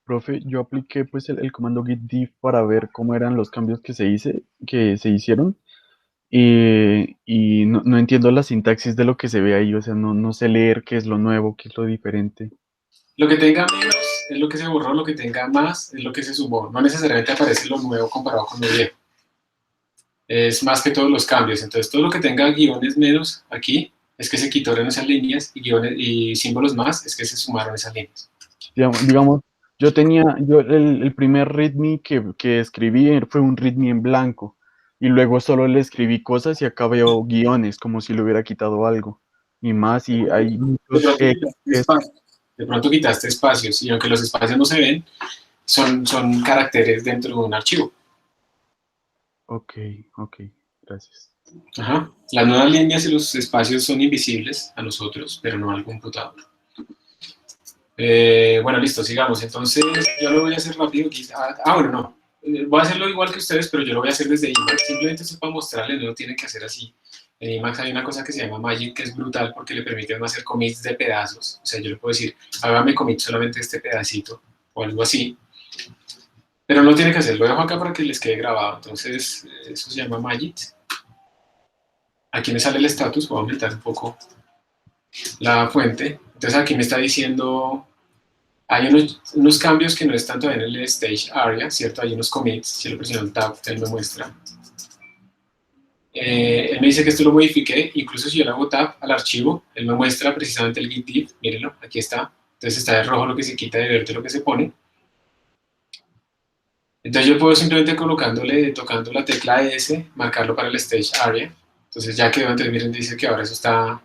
Speaker 9: Profe, yo apliqué pues el comando git diff para ver cómo eran los cambios que se hicieron y no entiendo la sintaxis de lo que se ve ahí, o sea, no sé leer qué es lo nuevo, qué es lo diferente.
Speaker 1: Lo que tenga menos es lo que se borró, lo que tenga más es lo que se sumó. No necesariamente aparece lo nuevo comparado con lo viejo. Es más que todos los cambios. Entonces, todo lo que tenga guiones menos aquí es que se quitaron esas líneas, y guiones y símbolos más es que se sumaron esas líneas.
Speaker 9: Digamos, el primer readme que escribí fue un readme en blanco y luego solo le escribí cosas y acá veo guiones como si le hubiera quitado algo y más y hay muchos
Speaker 1: De pronto quitaste espacios, y aunque los espacios no se ven, son caracteres dentro de un archivo.
Speaker 9: Ok, gracias.
Speaker 1: Ajá. Las nuevas líneas y los espacios son invisibles a nosotros, pero no al computador. Bueno, listo, sigamos. Entonces, yo lo voy a hacer rápido. Bueno, no. Voy a hacerlo igual que ustedes, pero yo lo voy a hacer desde Emacs. Simplemente esto es para mostrarles, no lo tienen que hacer así. En Emacs hay una cosa que se llama Magic, que es brutal porque le permite no hacer commits de pedazos. O sea, yo le puedo decir, hágame commit solamente este pedacito, o algo así. Pero no tiene que hacer, lo dejo acá para que les quede grabado. Entonces, eso se llama Magic. Aquí me sale el status, voy a aumentar un poco la fuente. Entonces aquí me está diciendo, hay unos cambios que no están todavía en el stage area, ¿cierto? Hay unos commits, si lo presiono el tab, él me muestra. Él me dice que esto lo modifiqué, incluso si yo le hago tab al archivo, él me muestra precisamente el git diff, mírenlo, aquí está. Entonces está de rojo lo que se quita, de verde lo que se pone. Entonces yo puedo simplemente tocando la tecla S, marcarlo para el stage area. Entonces ya quedó, entonces miren, dice que ahora eso está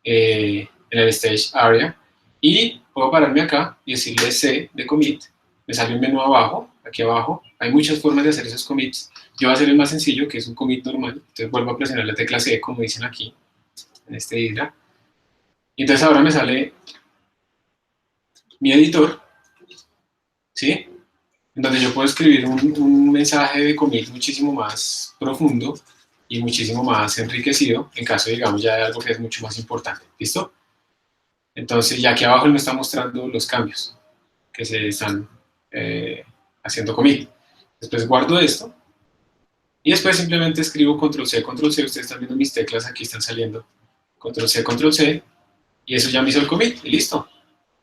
Speaker 1: en el stage area. Y puedo pararme acá y decirle C de commit. Me sale un menú abajo, aquí abajo. Hay muchas formas de hacer esos commits. Yo voy a hacer el más sencillo, que es un commit normal. Entonces vuelvo a presionar la tecla C, como dicen aquí, en este isla. Y entonces ahora me sale mi editor, ¿sí? En donde yo puedo escribir un mensaje de commit muchísimo más profundo y muchísimo más enriquecido, en caso, digamos, ya de algo que es mucho más importante. ¿Listo? Entonces, ya aquí abajo él me está mostrando los cambios que se están haciendo commit. Después guardo esto. Y después simplemente escribo control C, control C. Ustedes están viendo mis teclas, aquí están saliendo. Control C, y eso ya me hizo el commit, y listo.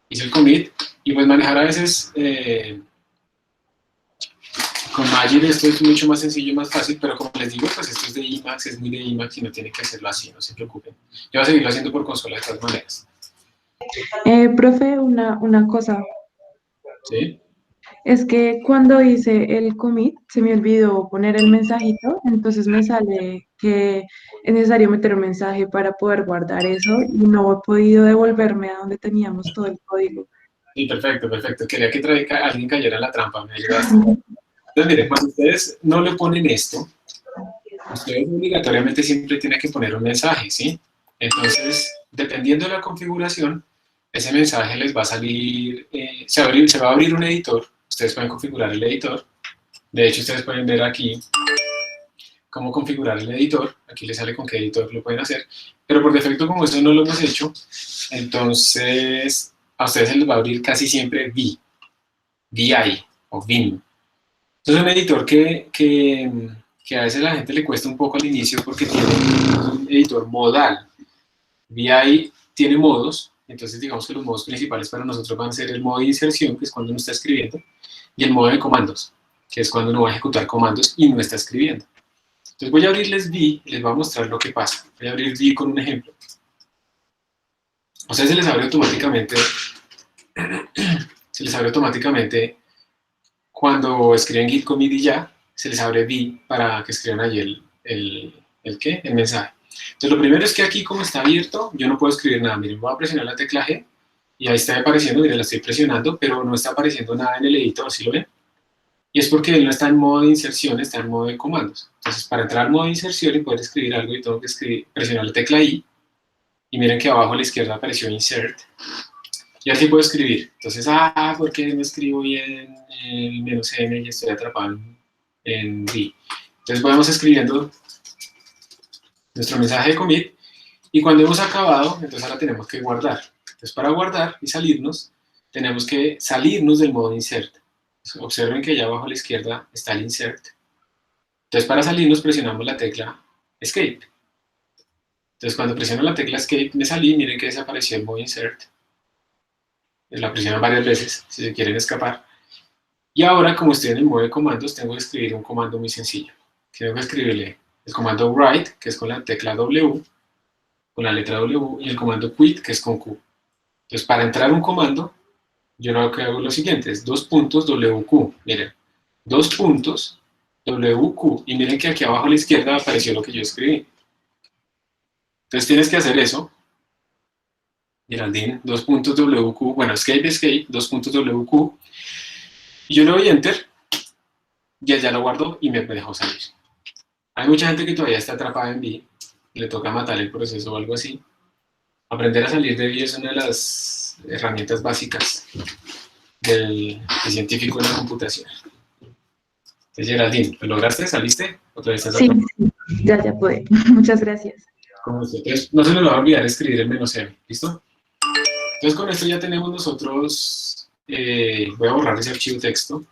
Speaker 1: Hice el commit, y pues manejar a veces con Magic esto es mucho más sencillo y más fácil, pero como les digo, pues esto es de Emacs, es muy de Emacs y no tienen que hacerlo así, no se preocupen. Yo voy a seguirlo haciendo por consola de todas maneras.
Speaker 12: Profe, una cosa.
Speaker 1: ¿Sí?
Speaker 12: Es que cuando hice el commit se me olvidó poner el mensajito, entonces me sale que es necesario meter un mensaje para poder guardar eso y no he podido devolverme a donde teníamos todo el código.
Speaker 1: Sí, perfecto, perfecto. Quería que alguien cayera en la trampa, me ayudaste. Entonces, miren, cuando ustedes no le ponen esto, ustedes obligatoriamente siempre tienen que poner un mensaje, ¿sí? Entonces, dependiendo de la configuración, ese mensaje les va a salir, se va a abrir un editor, ustedes pueden configurar el editor, de hecho ustedes pueden ver aquí cómo configurar el editor, aquí les sale con qué editor lo pueden hacer, pero por defecto como eso no lo hemos hecho, entonces a ustedes se les va a abrir casi siempre VI o Vim. Entonces es un editor que a veces a la gente le cuesta un poco al inicio porque tiene un editor modal. VI tiene modos, entonces digamos que los modos principales para nosotros van a ser el modo de inserción, que es cuando uno está escribiendo, y el modo de comandos, que es cuando uno va a ejecutar comandos y no está escribiendo. Entonces voy a abrirles VI y les voy a mostrar lo que pasa. Voy a abrir VI con un ejemplo. O sea, se les abre automáticamente cuando escriben git commit y ya, se les abre VI para que escriban allí el mensaje. Entonces lo primero es que aquí como está abierto, yo no puedo escribir nada. Miren, voy a presionar la tecla G y ahí está apareciendo, miren, la estoy presionando, pero no está apareciendo nada en el editor, ¿sí lo ven? Y es porque él no está en modo de inserción, está en modo de comandos. Entonces para entrar al modo de inserción y poder escribir algo, yo tengo que presionar la tecla I, y miren que abajo a la izquierda apareció insert, y así puedo escribir. Entonces, ¿por qué no escribo bien el -m y estoy atrapado en VI? Entonces vamos escribiendo nuestro mensaje de commit, y cuando hemos acabado, entonces ahora tenemos que guardar. Entonces para guardar y salirnos, tenemos que salirnos del modo insert. Observen que allá abajo a la izquierda está el insert. Entonces para salirnos presionamos la tecla escape. Entonces cuando presiono la tecla escape me salí, miren que desapareció el modo insert. La presionan varias veces si se quieren escapar. Y ahora, como estoy en el modo de comandos, tengo que escribir un comando muy sencillo. Tengo que escribirle el comando write, que es con la tecla W, con la letra W, y el comando quit, que es con Q. Entonces, para entrar un comando, yo lo que hago es lo siguiente, es 2 puntos WQ. Miren, 2 puntos WQ. Y miren que aquí abajo a la izquierda apareció lo que yo escribí. Entonces tienes que hacer eso. Geraldine, 2 puntos WQ, bueno, escape, 2 puntos WQ, y yo le doy enter, y él ya lo guardó y me dejó salir. Hay mucha gente que todavía está atrapada en VI, y le toca matar el proceso o algo así. Aprender a salir de VI es una de las herramientas básicas del científico de la computación. Entonces, Geraldine, ¿lo lograste? ¿Saliste? ¿Otra vez estás atrapada?
Speaker 12: Sí, ya pude. Muchas gracias.
Speaker 1: Entonces, no se nos va a olvidar escribir el -m, ¿listo? Entonces con esto ya tenemos nosotros, voy a borrar ese archivo texto,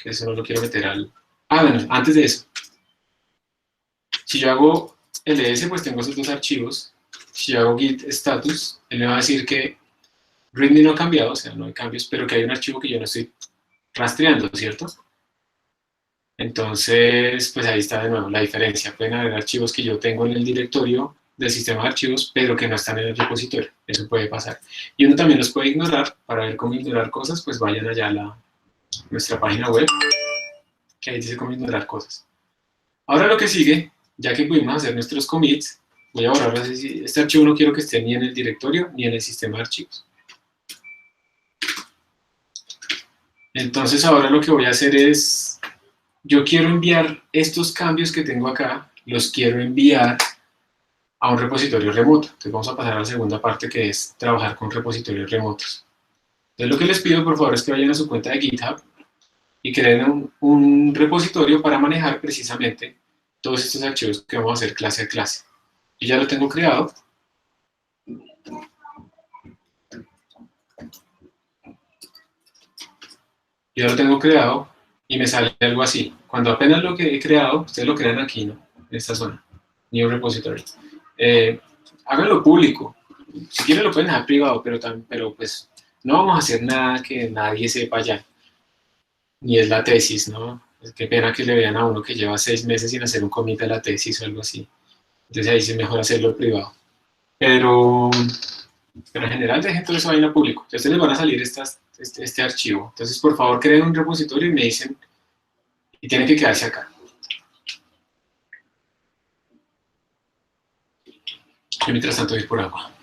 Speaker 1: que eso no lo quiero meter al... bueno, antes de eso, si yo hago ls, pues tengo esos dos archivos. Si yo hago git status, él me va a decir que readme no ha cambiado, o sea, no hay cambios, pero que hay un archivo que yo no estoy rastreando, ¿cierto? Entonces, pues ahí está de nuevo la diferencia. Pueden haber archivos que yo tengo en el directorio del sistema de archivos, pero que no están en el repositorio. Eso puede pasar. Y uno también los puede ignorar. Para ver cómo ignorar cosas, pues vayan allá a nuestra página web, que ahí dice cómo ignorar cosas. Ahora lo que sigue, ya que pudimos hacer nuestros commits, voy a borrar este archivo, no quiero que esté ni en el directorio ni en el sistema de archivos. Entonces ahora lo que voy a hacer es, yo quiero enviar estos cambios que tengo acá, los quiero enviar a un repositorio remoto. Entonces vamos a pasar a la segunda parte, que es trabajar con repositorios remotos. Entonces lo que les pido por favor es que vayan a su cuenta de GitHub y creen un repositorio para manejar precisamente todos estos archivos que vamos a hacer clase a clase. Yo ya lo tengo creado. Ya lo tengo creado. y me sale algo así. Cuando apenas lo que he creado, ustedes lo crean aquí, ¿no? En esta zona, New Repository. Háganlo público. Si quieren lo pueden dejar privado, pero pues no vamos a hacer nada que nadie sepa ya. Ni es la tesis, ¿no? Qué pena que le vean a uno que lleva 6 meses sin hacer un commit de la tesis o algo así. Entonces ahí sí es mejor hacerlo privado. Pero en general dejen toda esa vaina público. Entonces les van a salir este archivo. Entonces por favor creen un repositorio y me dicen, y tienen que quedarse acá. Yo mientras tanto voy por agua.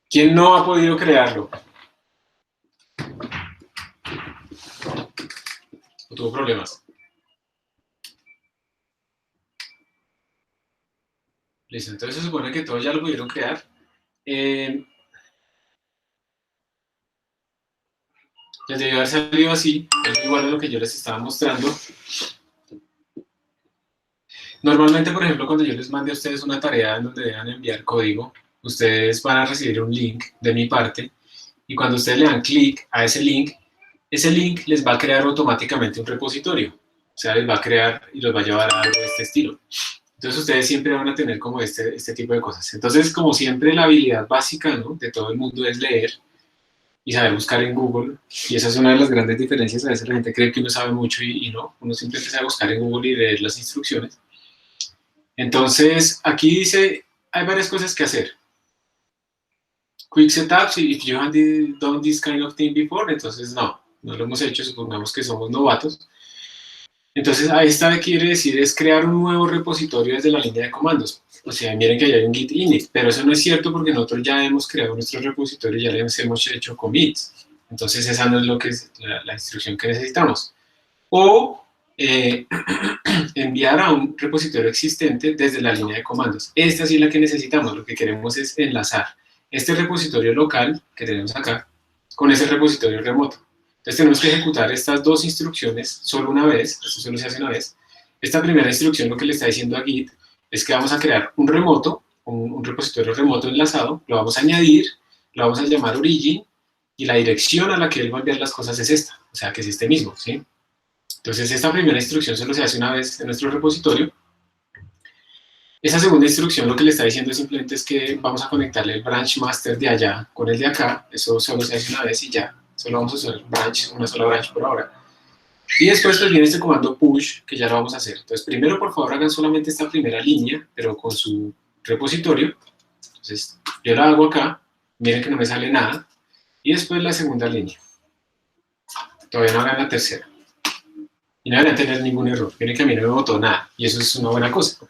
Speaker 1: ¿Quién no ha podido crearlo? ¿O tuvo problemas? Listo, entonces se supone que todos ya lo pudieron crear. Les debió haber salido así, es igual a lo que yo les estaba mostrando. Normalmente, por ejemplo, cuando yo les mande a ustedes una tarea en donde deban enviar código, ustedes van a recibir un link de mi parte, y cuando ustedes le dan clic a ese link les va a crear automáticamente un repositorio. O sea, les va a crear y los va a llevar a algo de este estilo. Entonces ustedes siempre van a tener como este tipo de cosas. Entonces, como siempre, la habilidad básica, ¿no?, de todo el mundo es leer y saber buscar en Google, y esa es una de las grandes diferencias. A veces la gente cree que uno sabe mucho y no, uno simplemente sabe buscar en Google y leer las instrucciones. Entonces, aquí dice, hay varias cosas que hacer. Quick setup, if you have done this kind of thing before, entonces no lo hemos hecho, supongamos que somos novatos. Entonces, ahí está, quiere decir, es crear un nuevo repositorio desde la línea de comandos. O sea, miren que ya hay un git init, pero eso no es cierto porque nosotros ya hemos creado nuestro repositorio, ya les hemos hecho commits. Entonces, esa no es lo que es la instrucción que necesitamos. O enviar a un repositorio existente desde la línea de comandos. Esta sí es la que necesitamos, lo que queremos es enlazar este repositorio local que tenemos acá con ese repositorio remoto. Entonces tenemos que ejecutar estas dos instrucciones solo una vez, esto solo se hace una vez. Esta primera instrucción lo que le está diciendo a Git es que vamos a crear un remoto, un repositorio remoto enlazado, lo vamos a añadir, lo vamos a llamar origin, y la dirección a la que él va a enviar las cosas es esta, o sea que es este mismo, ¿sí? Entonces esta primera instrucción solo se hace una vez en nuestro repositorio. Esa segunda instrucción lo que le está diciendo simplemente es que vamos a conectarle el branch master de allá con el de acá. Eso solo se hace una vez y ya. Solo vamos a usar una sola branch por ahora. Y después pues viene este comando push, que ya lo vamos a hacer. Entonces primero por favor hagan solamente esta primera línea, pero con su repositorio. Entonces yo la hago acá, miren que no me sale nada. Y después la segunda línea. Todavía no hagan la tercera. Y no deberían tener ningún error. Miren que a mí no me botó nada. Y eso es una buena cosa.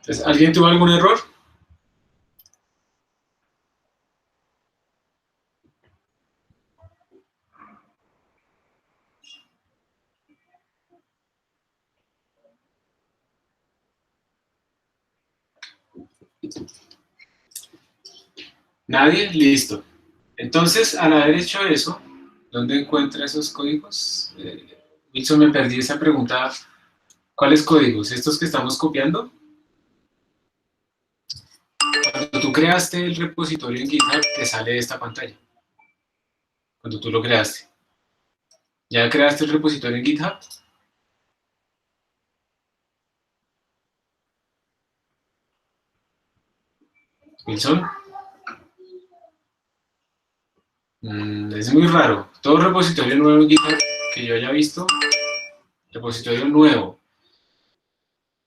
Speaker 1: Entonces, ¿alguien tuvo algún error? ¿Nadie? Listo. Entonces, al haber hecho eso, ¿dónde encuentra esos códigos? Wilson, me perdí esa pregunta. ¿Cuáles códigos? ¿Estos que estamos copiando? Cuando tú creaste el repositorio en GitHub, te sale esta pantalla. Cuando tú lo creaste. ¿Ya creaste el repositorio en GitHub? Wilson. Es muy raro. Todo repositorio nuevo en GitHub que yo haya visto, repositorio nuevo.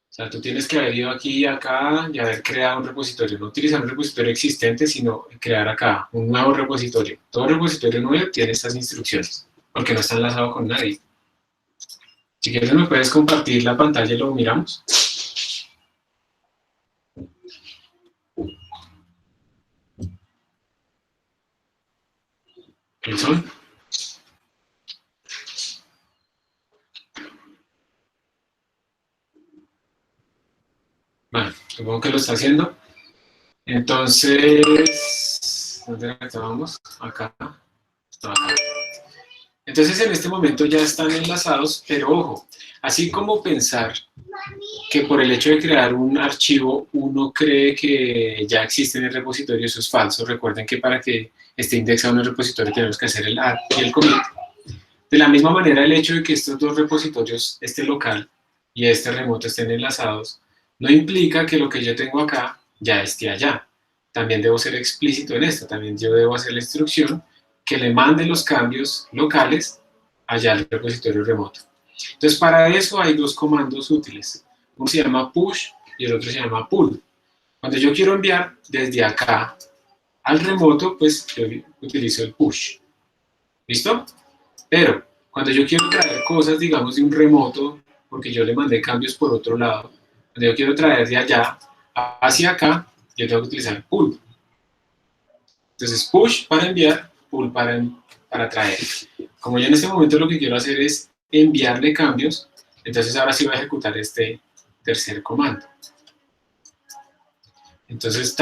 Speaker 1: O sea, tú tienes que haber ido aquí y acá y haber creado un repositorio. No utilizar un repositorio existente, sino crear acá un nuevo repositorio. Todo repositorio nuevo tiene estas instrucciones, porque no está enlazado con nadie. Si quieres me puedes compartir la pantalla y lo miramos. Wilson. Bueno, supongo que lo está haciendo. Entonces, ¿dónde estábamos? Acá. Estaba acá. Entonces, en este momento ya están enlazados, pero ojo, así como pensar que por el hecho de crear un archivo uno cree que ya existe en el repositorio, eso es falso. Recuerden que para que esté indexado en el repositorio tenemos que hacer el add y el commit. De la misma manera, el hecho de que estos dos repositorios, este local y este remoto, estén enlazados, no implica que lo que yo tengo acá ya esté allá. También debo ser explícito en esto. También yo debo hacer la instrucción que le mande los cambios locales allá al repositorio remoto. Entonces, para eso hay dos comandos útiles. Uno se llama push y el otro se llama pull. Cuando yo quiero enviar desde acá al remoto, pues yo utilizo el push. ¿Listo? Pero cuando yo quiero traer cosas, digamos, de un remoto, porque yo le mandé cambios por otro lado, cuando yo quiero traer de allá hacia acá, yo tengo que utilizar pull. Entonces, push para enviar, pull para traer. Como yo en este momento lo que quiero hacer es enviarle cambios, entonces ahora sí voy a ejecutar este tercer comando. Entonces,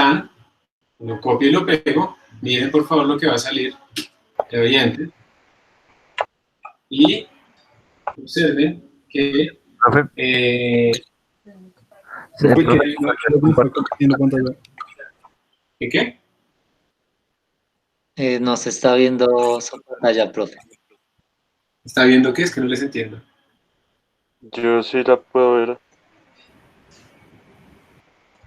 Speaker 1: lo copio y lo pego. Miren por favor lo que va a salir. Le doy enter. Y observen que ¿Qué?
Speaker 3: No se está viendo su pantalla, profe.
Speaker 1: ¿Está viendo qué? Es que no les entiendo.
Speaker 7: Yo sí la puedo ver.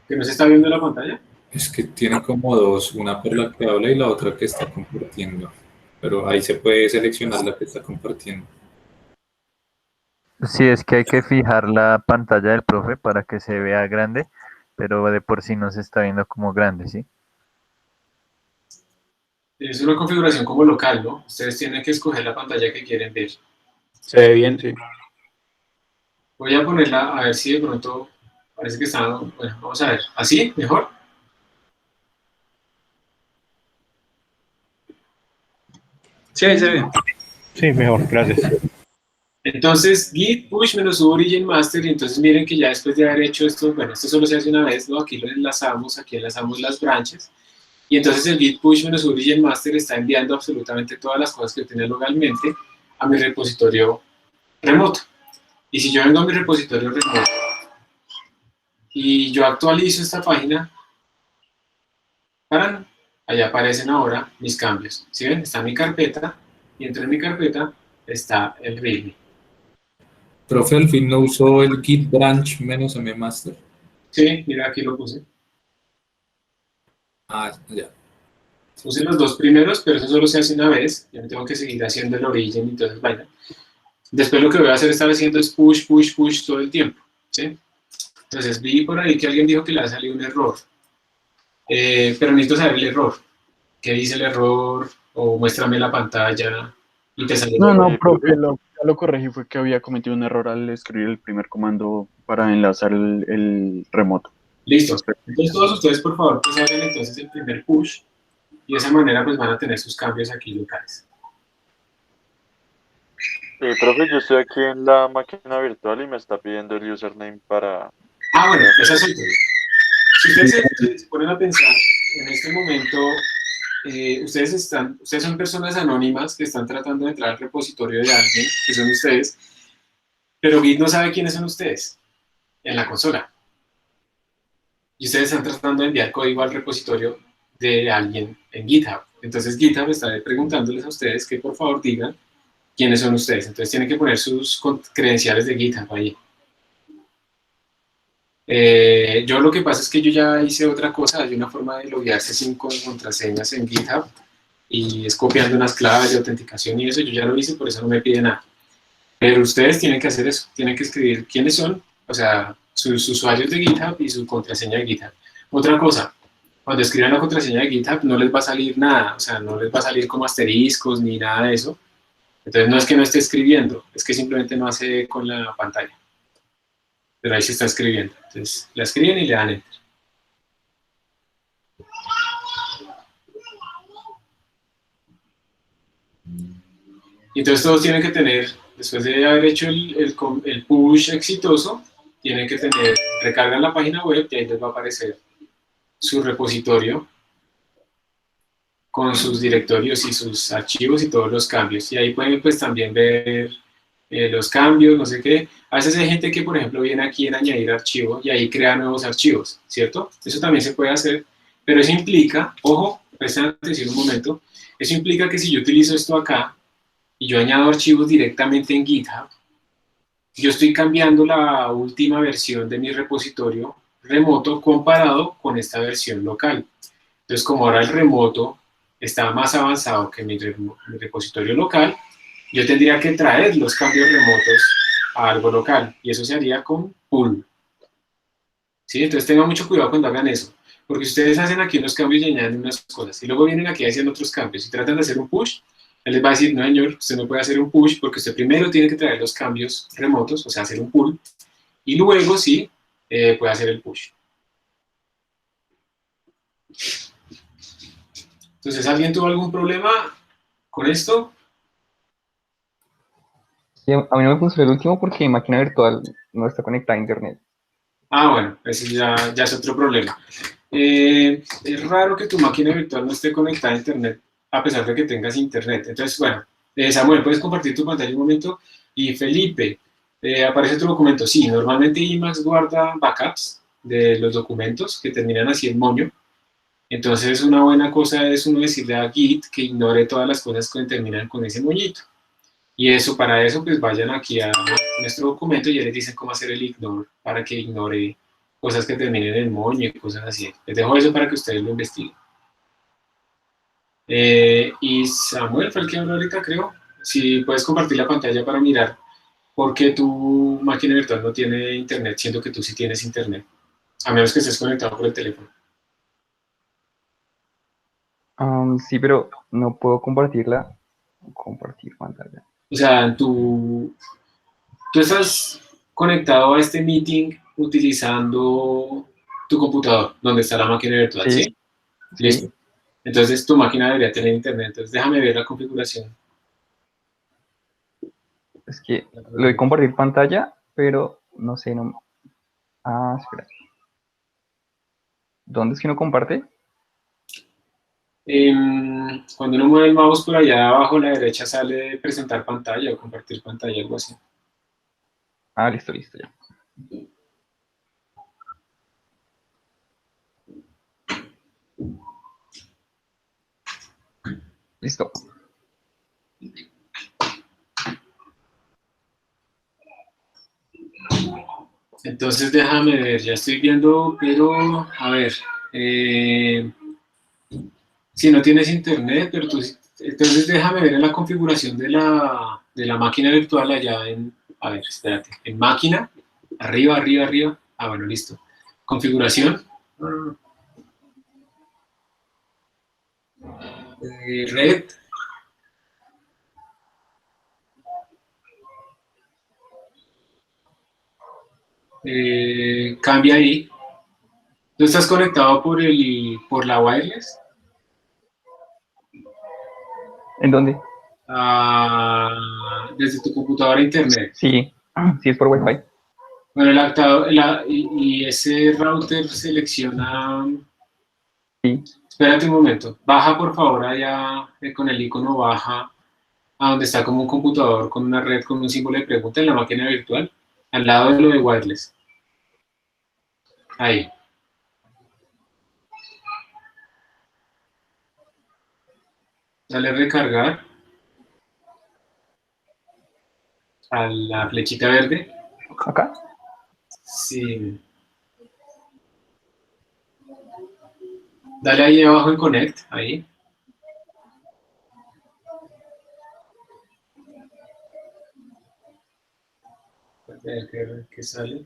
Speaker 1: ¿Que no se está viendo la pantalla?
Speaker 13: Es que tiene como dos, una por la que habla y la otra que está compartiendo. Pero ahí se puede seleccionar la que está compartiendo.
Speaker 14: Sí, es que hay que fijar la pantalla del profe para que se vea grande, pero de por sí no se está viendo como grande, ¿sí?
Speaker 1: Es una configuración como local, ¿no? Ustedes tienen que escoger la pantalla que quieren ver.
Speaker 2: Se ve bien, sí.
Speaker 1: Voy a ponerla a ver si de pronto parece que está... Bueno, vamos a ver. ¿Así? ¿Mejor?
Speaker 2: Sí, ahí se ve.
Speaker 15: Sí, mejor, gracias.
Speaker 1: Entonces, git push -u origin master, y entonces miren que ya después de haber hecho esto, bueno, esto solo se hace una vez, ¿no? Aquí lo enlazamos, aquí enlazamos las branches, y entonces el git push -u origin master está enviando absolutamente todas las cosas que tiene localmente a mi repositorio remoto. Y si yo vengo a mi repositorio remoto y yo actualizo esta página, allá aparecen ahora mis cambios. ¿Sí ven? Está mi carpeta, y dentro de mi carpeta está el README.
Speaker 13: Profe, al fin no usó el git branch menos mmaster.
Speaker 1: Sí, mira, aquí lo puse.
Speaker 13: Ah, ya.
Speaker 1: Puse los dos primeros, pero eso solo se hace una vez. Yo no tengo que seguir haciendo el origin y todas esas vainas. Después lo que voy a hacer estar haciendo es push, push, push todo el tiempo. ¿Sí? Entonces vi por ahí que alguien dijo que le ha salido un error. Pero necesito saber el error. ¿Qué dice el error? O muéstrame la pantalla y te sale el
Speaker 9: No,
Speaker 1: error.
Speaker 9: no, profe, ya lo corregí, fue que había cometido un error al escribir el primer comando para enlazar el remoto.
Speaker 1: Listo. Entonces todos ustedes, por favor, pues hagan entonces el primer push y de esa manera pues van a tener sus cambios aquí locales.
Speaker 7: Profe, yo estoy aquí en la máquina virtual y me está pidiendo el username para...
Speaker 1: Ah, bueno, esa es otra. Si ustedes se ponen a pensar, en este momento, ustedes son personas anónimas que están tratando de entrar al repositorio de alguien, que son ustedes, pero Git no sabe quiénes son ustedes en la consola. Y ustedes están tratando de enviar código al repositorio de alguien en GitHub. Entonces GitHub está preguntándoles a ustedes que por favor digan quiénes son ustedes. Entonces tienen que poner sus credenciales de GitHub ahí. Yo lo que pasa es que yo ya hice otra cosa, hay una forma de loguearse sin contraseñas en GitHub y es copiando unas claves de autenticación y eso, yo ya lo hice, por eso no me pide nada. Pero ustedes tienen que hacer eso, tienen que escribir quiénes son, o sea, sus usuarios de GitHub y su contraseña de GitHub. Otra cosa, cuando escriban la contraseña de GitHub no les va a salir nada, o sea, no les va a salir como asteriscos ni nada de eso. Entonces no es que no esté escribiendo, es que simplemente no hace con la pantalla. Pero ahí se está escribiendo. Entonces la escriben y le dan enter. Y entonces todos tienen que tener, después de haber hecho el push exitoso, tienen que tener, recargan la página web y ahí les va a aparecer su repositorio con sus directorios y sus archivos y todos los cambios. Y ahí pueden pues también ver los cambios, no sé qué. A veces hay gente que, por ejemplo, viene aquí en añadir archivos y ahí crea nuevos archivos, ¿cierto? Eso también se puede hacer, pero eso implica, ojo, presten atención un momento, eso implica que si yo utilizo esto acá y yo añado archivos directamente en GitHub, yo estoy cambiando la última versión de mi repositorio remoto comparado con esta versión local. Entonces, como ahora el remoto está más avanzado que mi repositorio local, yo tendría que traer los cambios remotos a algo local, y eso se haría con pull. ¿Sí? Entonces tengan mucho cuidado cuando hagan eso, porque si ustedes hacen aquí unos cambios y añaden unas cosas, y luego vienen aquí haciendo otros cambios, y tratan de hacer un push, él les va a decir, no señor, usted no puede hacer un push, porque usted primero tiene que traer los cambios remotos, o sea, hacer un pull, y luego sí, puede hacer el push. Entonces, ¿alguien tuvo algún problema con esto?
Speaker 16: Sí, a mí no me funcionó el último porque mi máquina virtual no está conectada a internet.
Speaker 1: Ah, bueno, ese ya es otro problema. Es raro que tu máquina virtual no esté conectada a internet, a pesar de que tengas internet. Entonces, bueno, Samuel, ¿puedes compartir tu pantalla un momento? Y Felipe, ¿aparece tu documento? Sí, normalmente Emacs guarda backups de los documentos que terminan así en moño. Entonces, una buena cosa es uno decirle a Git que ignore todas las cosas que terminan con ese moñito. Y eso, para eso, pues vayan aquí a nuestro documento y ya les dicen cómo hacer el ignore para que ignore cosas que terminen en moño y cosas así. Les dejo eso para que ustedes lo investiguen. Y Samuel fue el que habló ahorita, creo. Si puedes compartir la pantalla para mirar por qué tu máquina virtual no tiene internet, siendo que tú sí tienes internet. A menos que estés conectado por el teléfono.
Speaker 16: Sí, pero no puedo compartirla. Compartir pantalla.
Speaker 1: O sea, tú estás conectado a este meeting utilizando tu computador, donde está la máquina virtual, ¿sí?
Speaker 16: Sí,
Speaker 1: Listo.
Speaker 16: sí.
Speaker 1: Entonces tu máquina debería tener internet. Entonces déjame ver la configuración.
Speaker 16: Es que le doy compartir pantalla, pero no sé, no. Ah, espera. ¿Dónde es que no comparte?
Speaker 1: Cuando uno mueve el mouse por allá abajo a la derecha sale presentar pantalla o compartir pantalla, algo así.
Speaker 16: Ah, listo, listo, ya. Listo.
Speaker 1: Entonces déjame ver, ya estoy viendo, pero a ver, si no tienes internet, pero tú, entonces déjame ver en la configuración de la máquina virtual allá en, a ver, espérate, en máquina, arriba, arriba, arriba, bueno, listo, configuración, red, cambia ahí. ¿Tú estás conectado por la wireless?
Speaker 16: ¿En dónde?
Speaker 1: Desde tu computadora a internet.
Speaker 16: Sí, sí es por Wi-Fi.
Speaker 1: Bueno, y ese router selecciona...
Speaker 16: Sí.
Speaker 1: Espérate un momento. Baja, por favor, allá con el icono baja a donde está como un computador con una red con un símbolo de pregunta en la máquina virtual, al lado de lo de wireless. Ahí. Dale a recargar a la flechita verde.
Speaker 16: ¿Acá?
Speaker 1: Sí. Dale ahí abajo en Connect, ahí. A ver qué sale.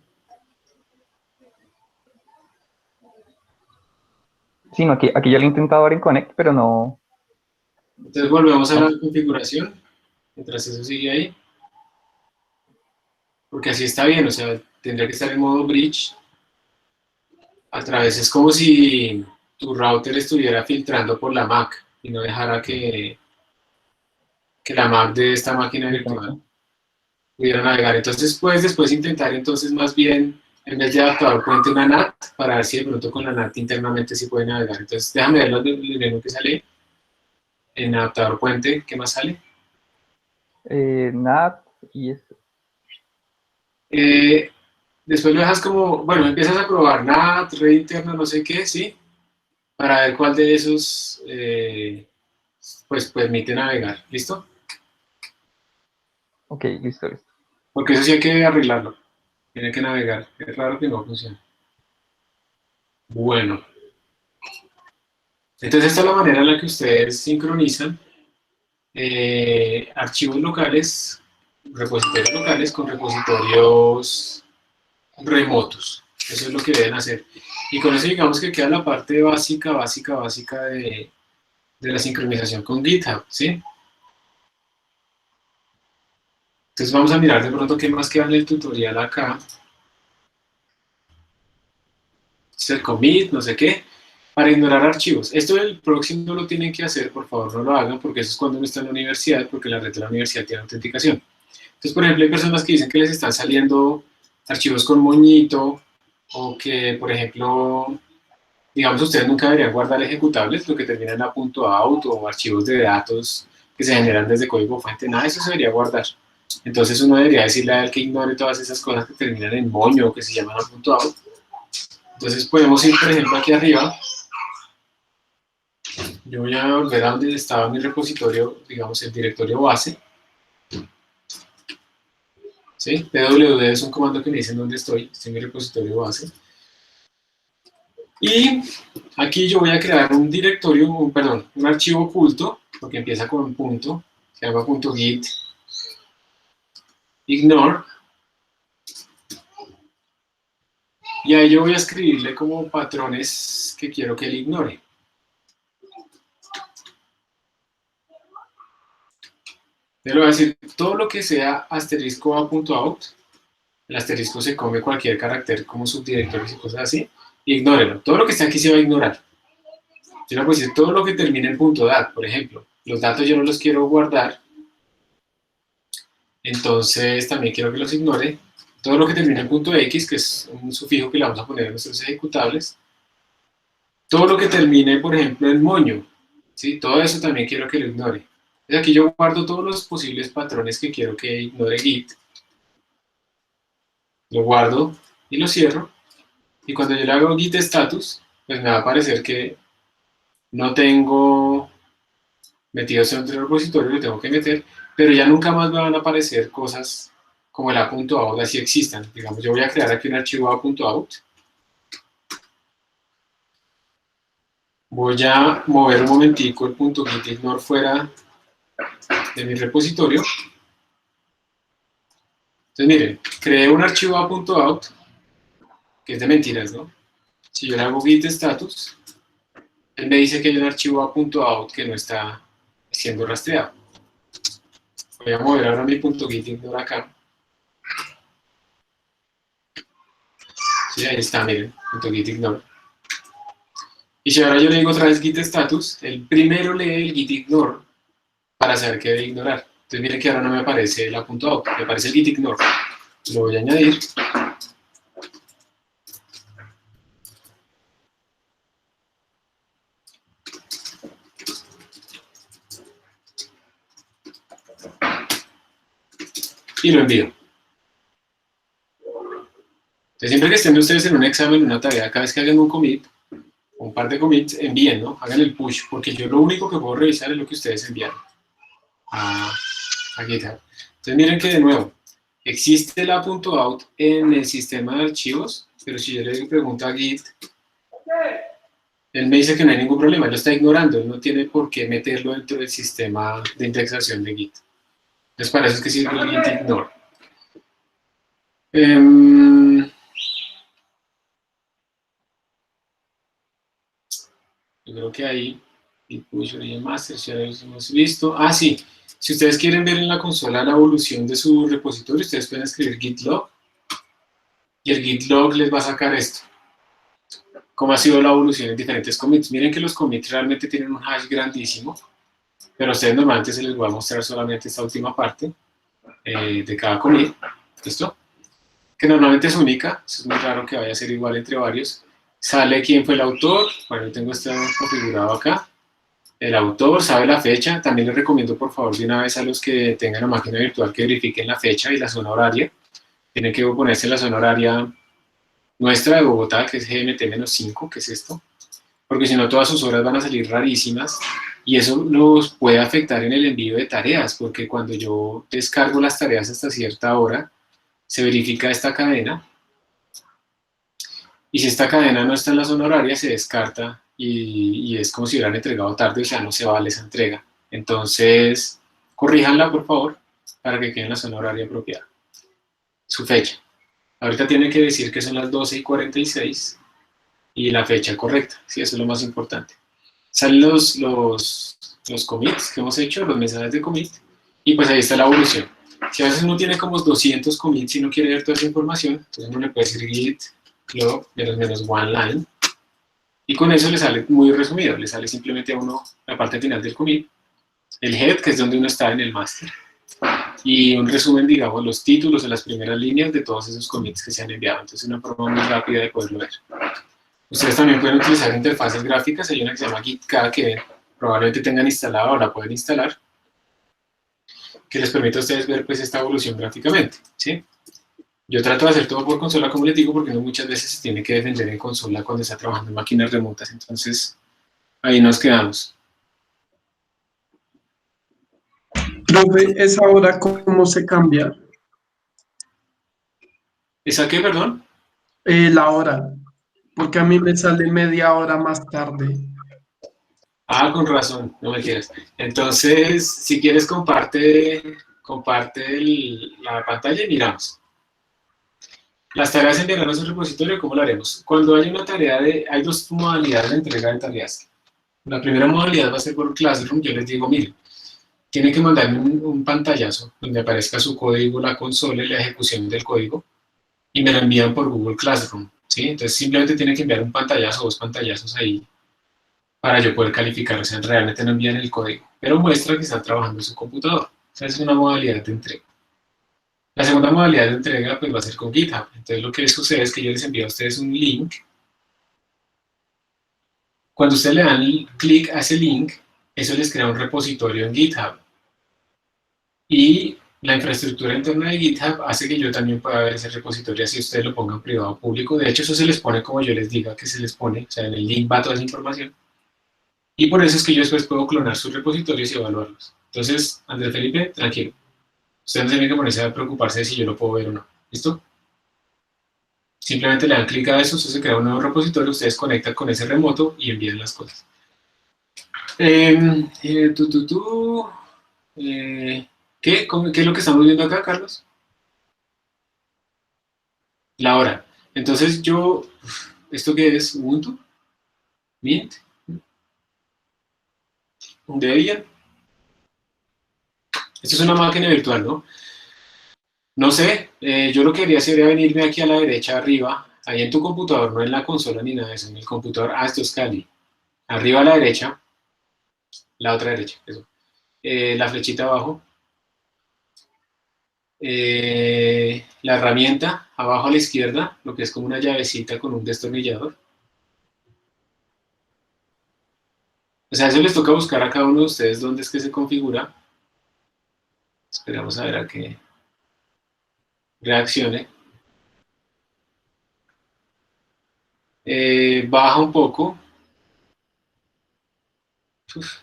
Speaker 16: Sí, no, aquí ya lo he intentado dar en Connect, pero no.
Speaker 1: Entonces volvemos a la configuración, mientras eso sigue ahí. Porque así está bien, o sea, tendría que estar en modo bridge. A través, es como si tu router estuviera filtrando por la Mac y no dejara que la Mac de esta máquina virtual pudiera navegar. Entonces puedes después intentar entonces más bien, en vez de adaptador puente, una NAT, para ver si de pronto con la NAT internamente sí puede navegar. Entonces déjame ver el menú que sale en adaptador puente. ¿Qué más sale?
Speaker 16: NAT y eso.
Speaker 1: Después lo dejas como, bueno, empiezas a probar NAT, red interna, no sé qué, ¿sí? Para ver cuál de esos pues permite navegar. ¿Listo?
Speaker 16: Ok, listo.
Speaker 1: Porque eso sí hay que arreglarlo. Tiene que navegar. Es raro que no funcione. Bueno. Entonces esta es la manera en la que ustedes sincronizan archivos locales, repositorios locales con repositorios remotos. Eso es lo que deben hacer. Y con eso digamos que queda la parte básica de la sincronización con GitHub, ¿sí? Entonces vamos a mirar de pronto qué más queda en el tutorial acá. Es el commit, no sé qué, para ignorar archivos. Esto del próximo no lo tienen que hacer, por favor no lo hagan, porque eso es cuando uno está en la universidad, porque la red de la universidad tiene autenticación. Entonces, por ejemplo, hay personas que dicen que les están saliendo archivos con moñito, o que, por ejemplo, digamos, ustedes nunca deberían guardar ejecutables, lo que termina en .out o archivos de datos que se generan desde código fuente, nada de eso se debería guardar. Entonces uno debería decirle a él que ignore todas esas cosas que terminan en moño o que se llaman .out. Entonces podemos ir, por ejemplo, aquí arriba. Yo voy a volver a donde estaba mi repositorio, digamos, el directorio base. ¿Sí? pwd es un comando que me dice dónde estoy en mi repositorio base. Y aquí yo voy a crear un directorio, un archivo oculto, porque empieza con un punto, se llama .git ignore. Y ahí yo voy a escribirle como patrones que quiero que él ignore. Le voy a decir, todo lo que sea asterisco a.out, el asterisco se come cualquier carácter como subdirectorios y cosas así, ignórelo. Todo lo que está aquí se va a ignorar. Yo le voy a decir, todo lo que termine en .dat, por ejemplo. Los datos yo no los quiero guardar, entonces también quiero que los ignore. Todo lo que termine en .x, que es un sufijo que le vamos a poner a nuestros ejecutables. Todo lo que termine, por ejemplo, en moño, ¿sí? Todo eso también quiero que lo ignore. Entonces aquí yo guardo todos los posibles patrones que quiero que ignore Git. Lo guardo y lo cierro. Y cuando yo le hago Git status, pues me va a aparecer que no tengo metidos en otro repositorio, lo tengo que meter, pero ya nunca más me van a aparecer cosas como el a.out, así existan. Digamos, yo voy a crear aquí un archivo a.out. Voy a mover un momentico el .gitignore fuera de mi repositorio. Entonces, miren, creé un archivo a.out, que es de mentiras, ¿no? Si yo le hago git status, él me dice que hay un archivo a.out que no está siendo rastreado. Voy a mover ahora mi .gitignore acá. Sí, ahí está, miren, .gitignore. Y si ahora yo le digo otra vez git status, el primero lee el gitignore para saber qué debe ignorar. Entonces miren que ahora no me aparece el a.out, me aparece el gitignore. Lo voy a añadir. Y lo envío. Entonces, siempre que estén ustedes en un examen, una tarea, cada vez que hagan un commit, un par de commits, envíen, ¿no? Hagan el push, porque yo lo único que puedo revisar es lo que ustedes envían a GitHub. Entonces miren que de nuevo, existe el a.out en el sistema de archivos, pero si yo le pregunto a Git, él me dice que no hay ningún problema, él lo está ignorando, él no tiene por qué meterlo dentro del sistema de indexación de Git. Entonces para eso es que sirve el gitignore. Yo creo que ahí, Git push origin master, ya lo hemos visto. Ah, sí, si ustedes quieren ver en la consola la evolución de su repositorio, ustedes pueden escribir git log, y el git log les va a sacar esto. Cómo ha sido la evolución en diferentes commits. Miren que los commits realmente tienen un hash grandísimo, pero a ustedes normalmente se les va a mostrar solamente esta última parte de cada commit. ¿Listo? Que normalmente es única, eso es muy raro que vaya a ser igual entre varios. Sale quién fue el autor, bueno, yo tengo esto configurado acá. El autor sabe la fecha, también les recomiendo por favor de una vez a los que tengan la máquina virtual que verifiquen la fecha y la zona horaria. Tienen que ponerse la zona horaria nuestra de Bogotá, que es GMT-5, que es esto, porque si no todas sus horas van a salir rarísimas y eso nos puede afectar en el envío de tareas, porque cuando yo descargo las tareas hasta cierta hora, se verifica esta cadena, y si esta cadena no está en la zona horaria, se descarta y es como si hubieran entregado tarde, o sea, no se vale esa entrega. Entonces, corríjanla, por favor, para que quede en la zona horaria apropiada. Su fecha. Ahorita tienen que decir que son las 12:46 y la fecha correcta, sí, eso es lo más importante. Salen los commits que hemos hecho, los mensajes de commit, y pues ahí está la evolución. Si a veces uno tiene como 200 commits y no quiere ver toda esa información, entonces uno le puede decir git log -one line, y con eso le sale muy resumido, le sale simplemente a uno la parte final del commit, el head, que es donde uno está en el master, y un resumen, digamos, los títulos o las primeras líneas de todos esos commits que se han enviado. Entonces es una forma muy rápida de poderlo ver. Ustedes también pueden utilizar interfaces gráficas, hay una que se llama GitK que probablemente tengan instalada o la pueden instalar, que les permite a ustedes ver pues esta evolución gráficamente, ¿sí? Yo trato de hacer todo por consola, como les digo, porque no muchas veces se tiene que defender en consola cuando está trabajando en máquinas remotas, entonces ahí nos quedamos.
Speaker 5: Profe, ¿esa hora cómo se cambia?
Speaker 1: ¿Esa qué, perdón?
Speaker 5: La hora, porque a mí me sale media hora más tarde.
Speaker 1: Ah, con razón, no me quieres. Entonces, si quieres, comparte la pantalla y miramos. Las tareas se enviarán a su repositorio, ¿cómo lo haremos? Cuando hay una tarea hay dos modalidades de entrega de tareas. La primera modalidad va a ser por Classroom, yo les digo, miren, tienen que mandarme un pantallazo donde aparezca su código, la consola y la ejecución del código, y me lo envían por Google Classroom, ¿sí? Entonces simplemente tienen que enviar un pantallazo o dos pantallazos ahí para yo poder calificar, o sea, realmente no envían el código, pero muestra que están trabajando en su computador. Esa es una modalidad de entrega. La segunda modalidad de entrega pues va a ser con GitHub. Entonces lo que les sucede es que yo les envío a ustedes un link. Cuando ustedes le dan clic a ese link, eso les crea un repositorio en GitHub. Y la infraestructura interna de GitHub hace que yo también pueda ver ese repositorio así ustedes lo pongan privado o público. De hecho, eso se les pone como yo les diga que se les pone. O sea, en el link va toda esa información. Y por eso es que yo después puedo clonar sus repositorios y evaluarlos. Entonces, Andrés Felipe, tranquilo. Usted no tiene que ponerse a preocuparse de si yo lo puedo ver o no. ¿Listo? Simplemente le dan clic a eso, usted se crea un nuevo repositorio, ustedes conectan con ese remoto y envían las cosas. ¿Qué es lo que estamos viendo acá, Carlos? La hora. Entonces yo, ¿esto qué es? ¿Ubuntu? ¿Mint? ¿Debian? Esto es una máquina virtual, ¿no? No sé, yo lo que quería hacer era venirme aquí a la derecha arriba, ahí en tu computador, no en la consola ni nada de eso, en el computador, esto es Kali. Arriba a la derecha, la otra derecha, eso. La flechita abajo. La herramienta abajo a la izquierda, lo que es como una llavecita con un destornillador. O sea, eso les toca buscar a cada uno de ustedes dónde es que se configura. Esperamos a ver a qué reaccione. Baja un poco. Uf.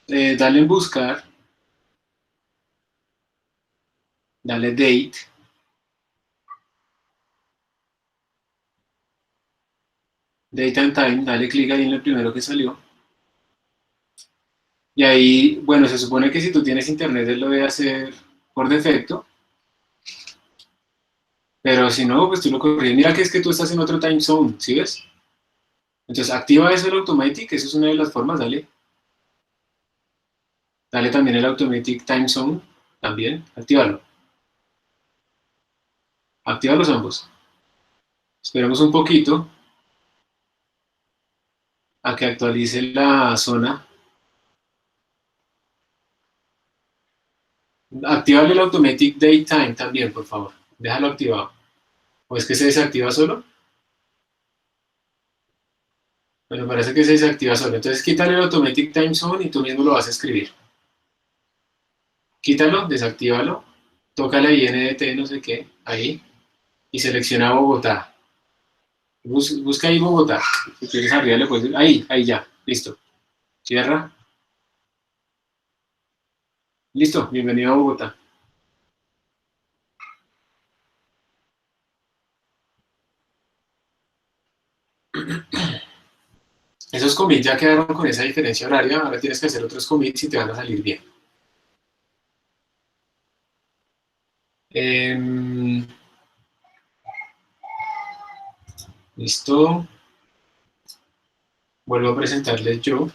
Speaker 1: Dale en buscar. Dale date. Date and time. Dale clic ahí en el primero que salió. Y ahí, bueno, se supone que si tú tienes internet, él lo debe hacer por defecto. Pero si no, pues tú lo corriges. Mira que es que tú estás en otro time zone, ¿sí ves? Entonces, activa eso el automatic, eso es una de las formas, dale. Dale también el automatic time zone, también, actívalo. Actívalos ambos. Esperemos un poquito a que actualice la zona. Actívale el automatic date time también, por favor. Déjalo activado. ¿O es que se desactiva solo? Bueno, parece que se desactiva solo. Entonces quítale el automatic time zone y tú mismo lo vas a escribir. Quítalo, desactívalo. Tócale ahí NDT, no sé qué, ahí. Y selecciona Bogotá. Busca ahí Bogotá. Si quieres arriba le puedes... Ahí ya, listo. Cierra. Listo, bienvenido a Bogotá. Esos commits ya quedaron con esa diferencia horaria, ahora tienes que hacer otros commits y te van a salir bien. Listo. Vuelvo a presentarles yo.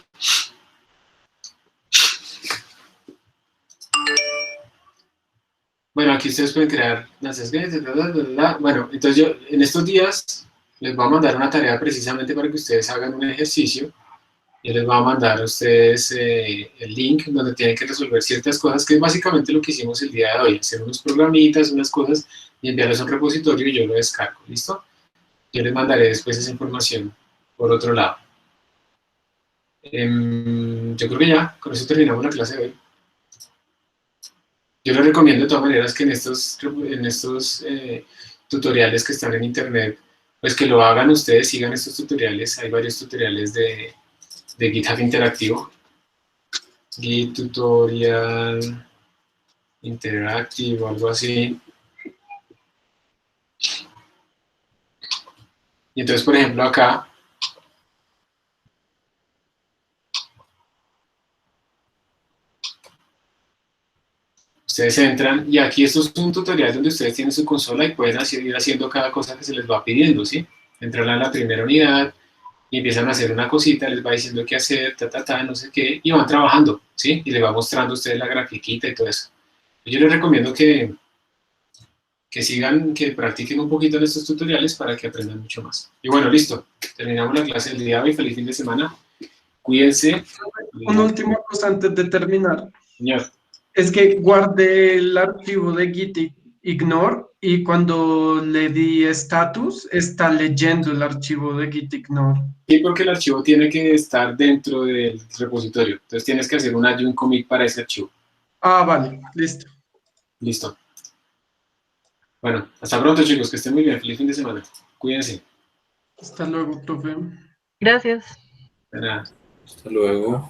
Speaker 1: Bueno, aquí ustedes pueden crear las bueno, entonces yo en estos días les voy a mandar una tarea precisamente para que ustedes hagan un ejercicio. Yo les voy a mandar a ustedes el link donde tienen que resolver ciertas cosas, que es básicamente lo que hicimos el día de hoy, hacer unos programitas, unas cosas, y enviarles a un repositorio y yo lo descargo, ¿listo? Yo les mandaré después esa información por otro lado. Yo creo que ya, con eso terminamos la clase de hoy. Yo les recomiendo de todas maneras que en estos tutoriales que están en internet, pues que lo hagan ustedes, sigan estos tutoriales. Hay varios tutoriales de GitHub interactivo. Git tutorial interactivo, algo así. Y entonces, por ejemplo, acá ustedes entran y aquí esto es un tutorial donde ustedes tienen su consola y pueden ir haciendo cada cosa que se les va pidiendo, ¿sí? Entran a la primera unidad y empiezan a hacer una cosita, les va diciendo qué hacer, no sé qué, y van trabajando, ¿sí? Y les va mostrando a ustedes la grafiquita y todo eso. Yo les recomiendo que sigan, que practiquen un poquito en estos tutoriales para que aprendan mucho más. Y bueno, listo. Terminamos la clase del día de hoy. Feliz fin de semana. Cuídense.
Speaker 5: Una última cosa antes de terminar.
Speaker 1: Señor.
Speaker 5: Es que guardé el archivo de git ignore y cuando le di status está leyendo el archivo de git ignore.
Speaker 1: Sí, porque el archivo tiene que estar dentro del repositorio. Entonces tienes que hacer un add y un commit para ese archivo.
Speaker 5: Ah, vale. Listo.
Speaker 1: Listo. Bueno, hasta pronto, chicos, que estén muy bien. Feliz fin de semana. Cuídense.
Speaker 5: Hasta luego, profe.
Speaker 4: Gracias.
Speaker 1: De nada.
Speaker 13: Hasta luego.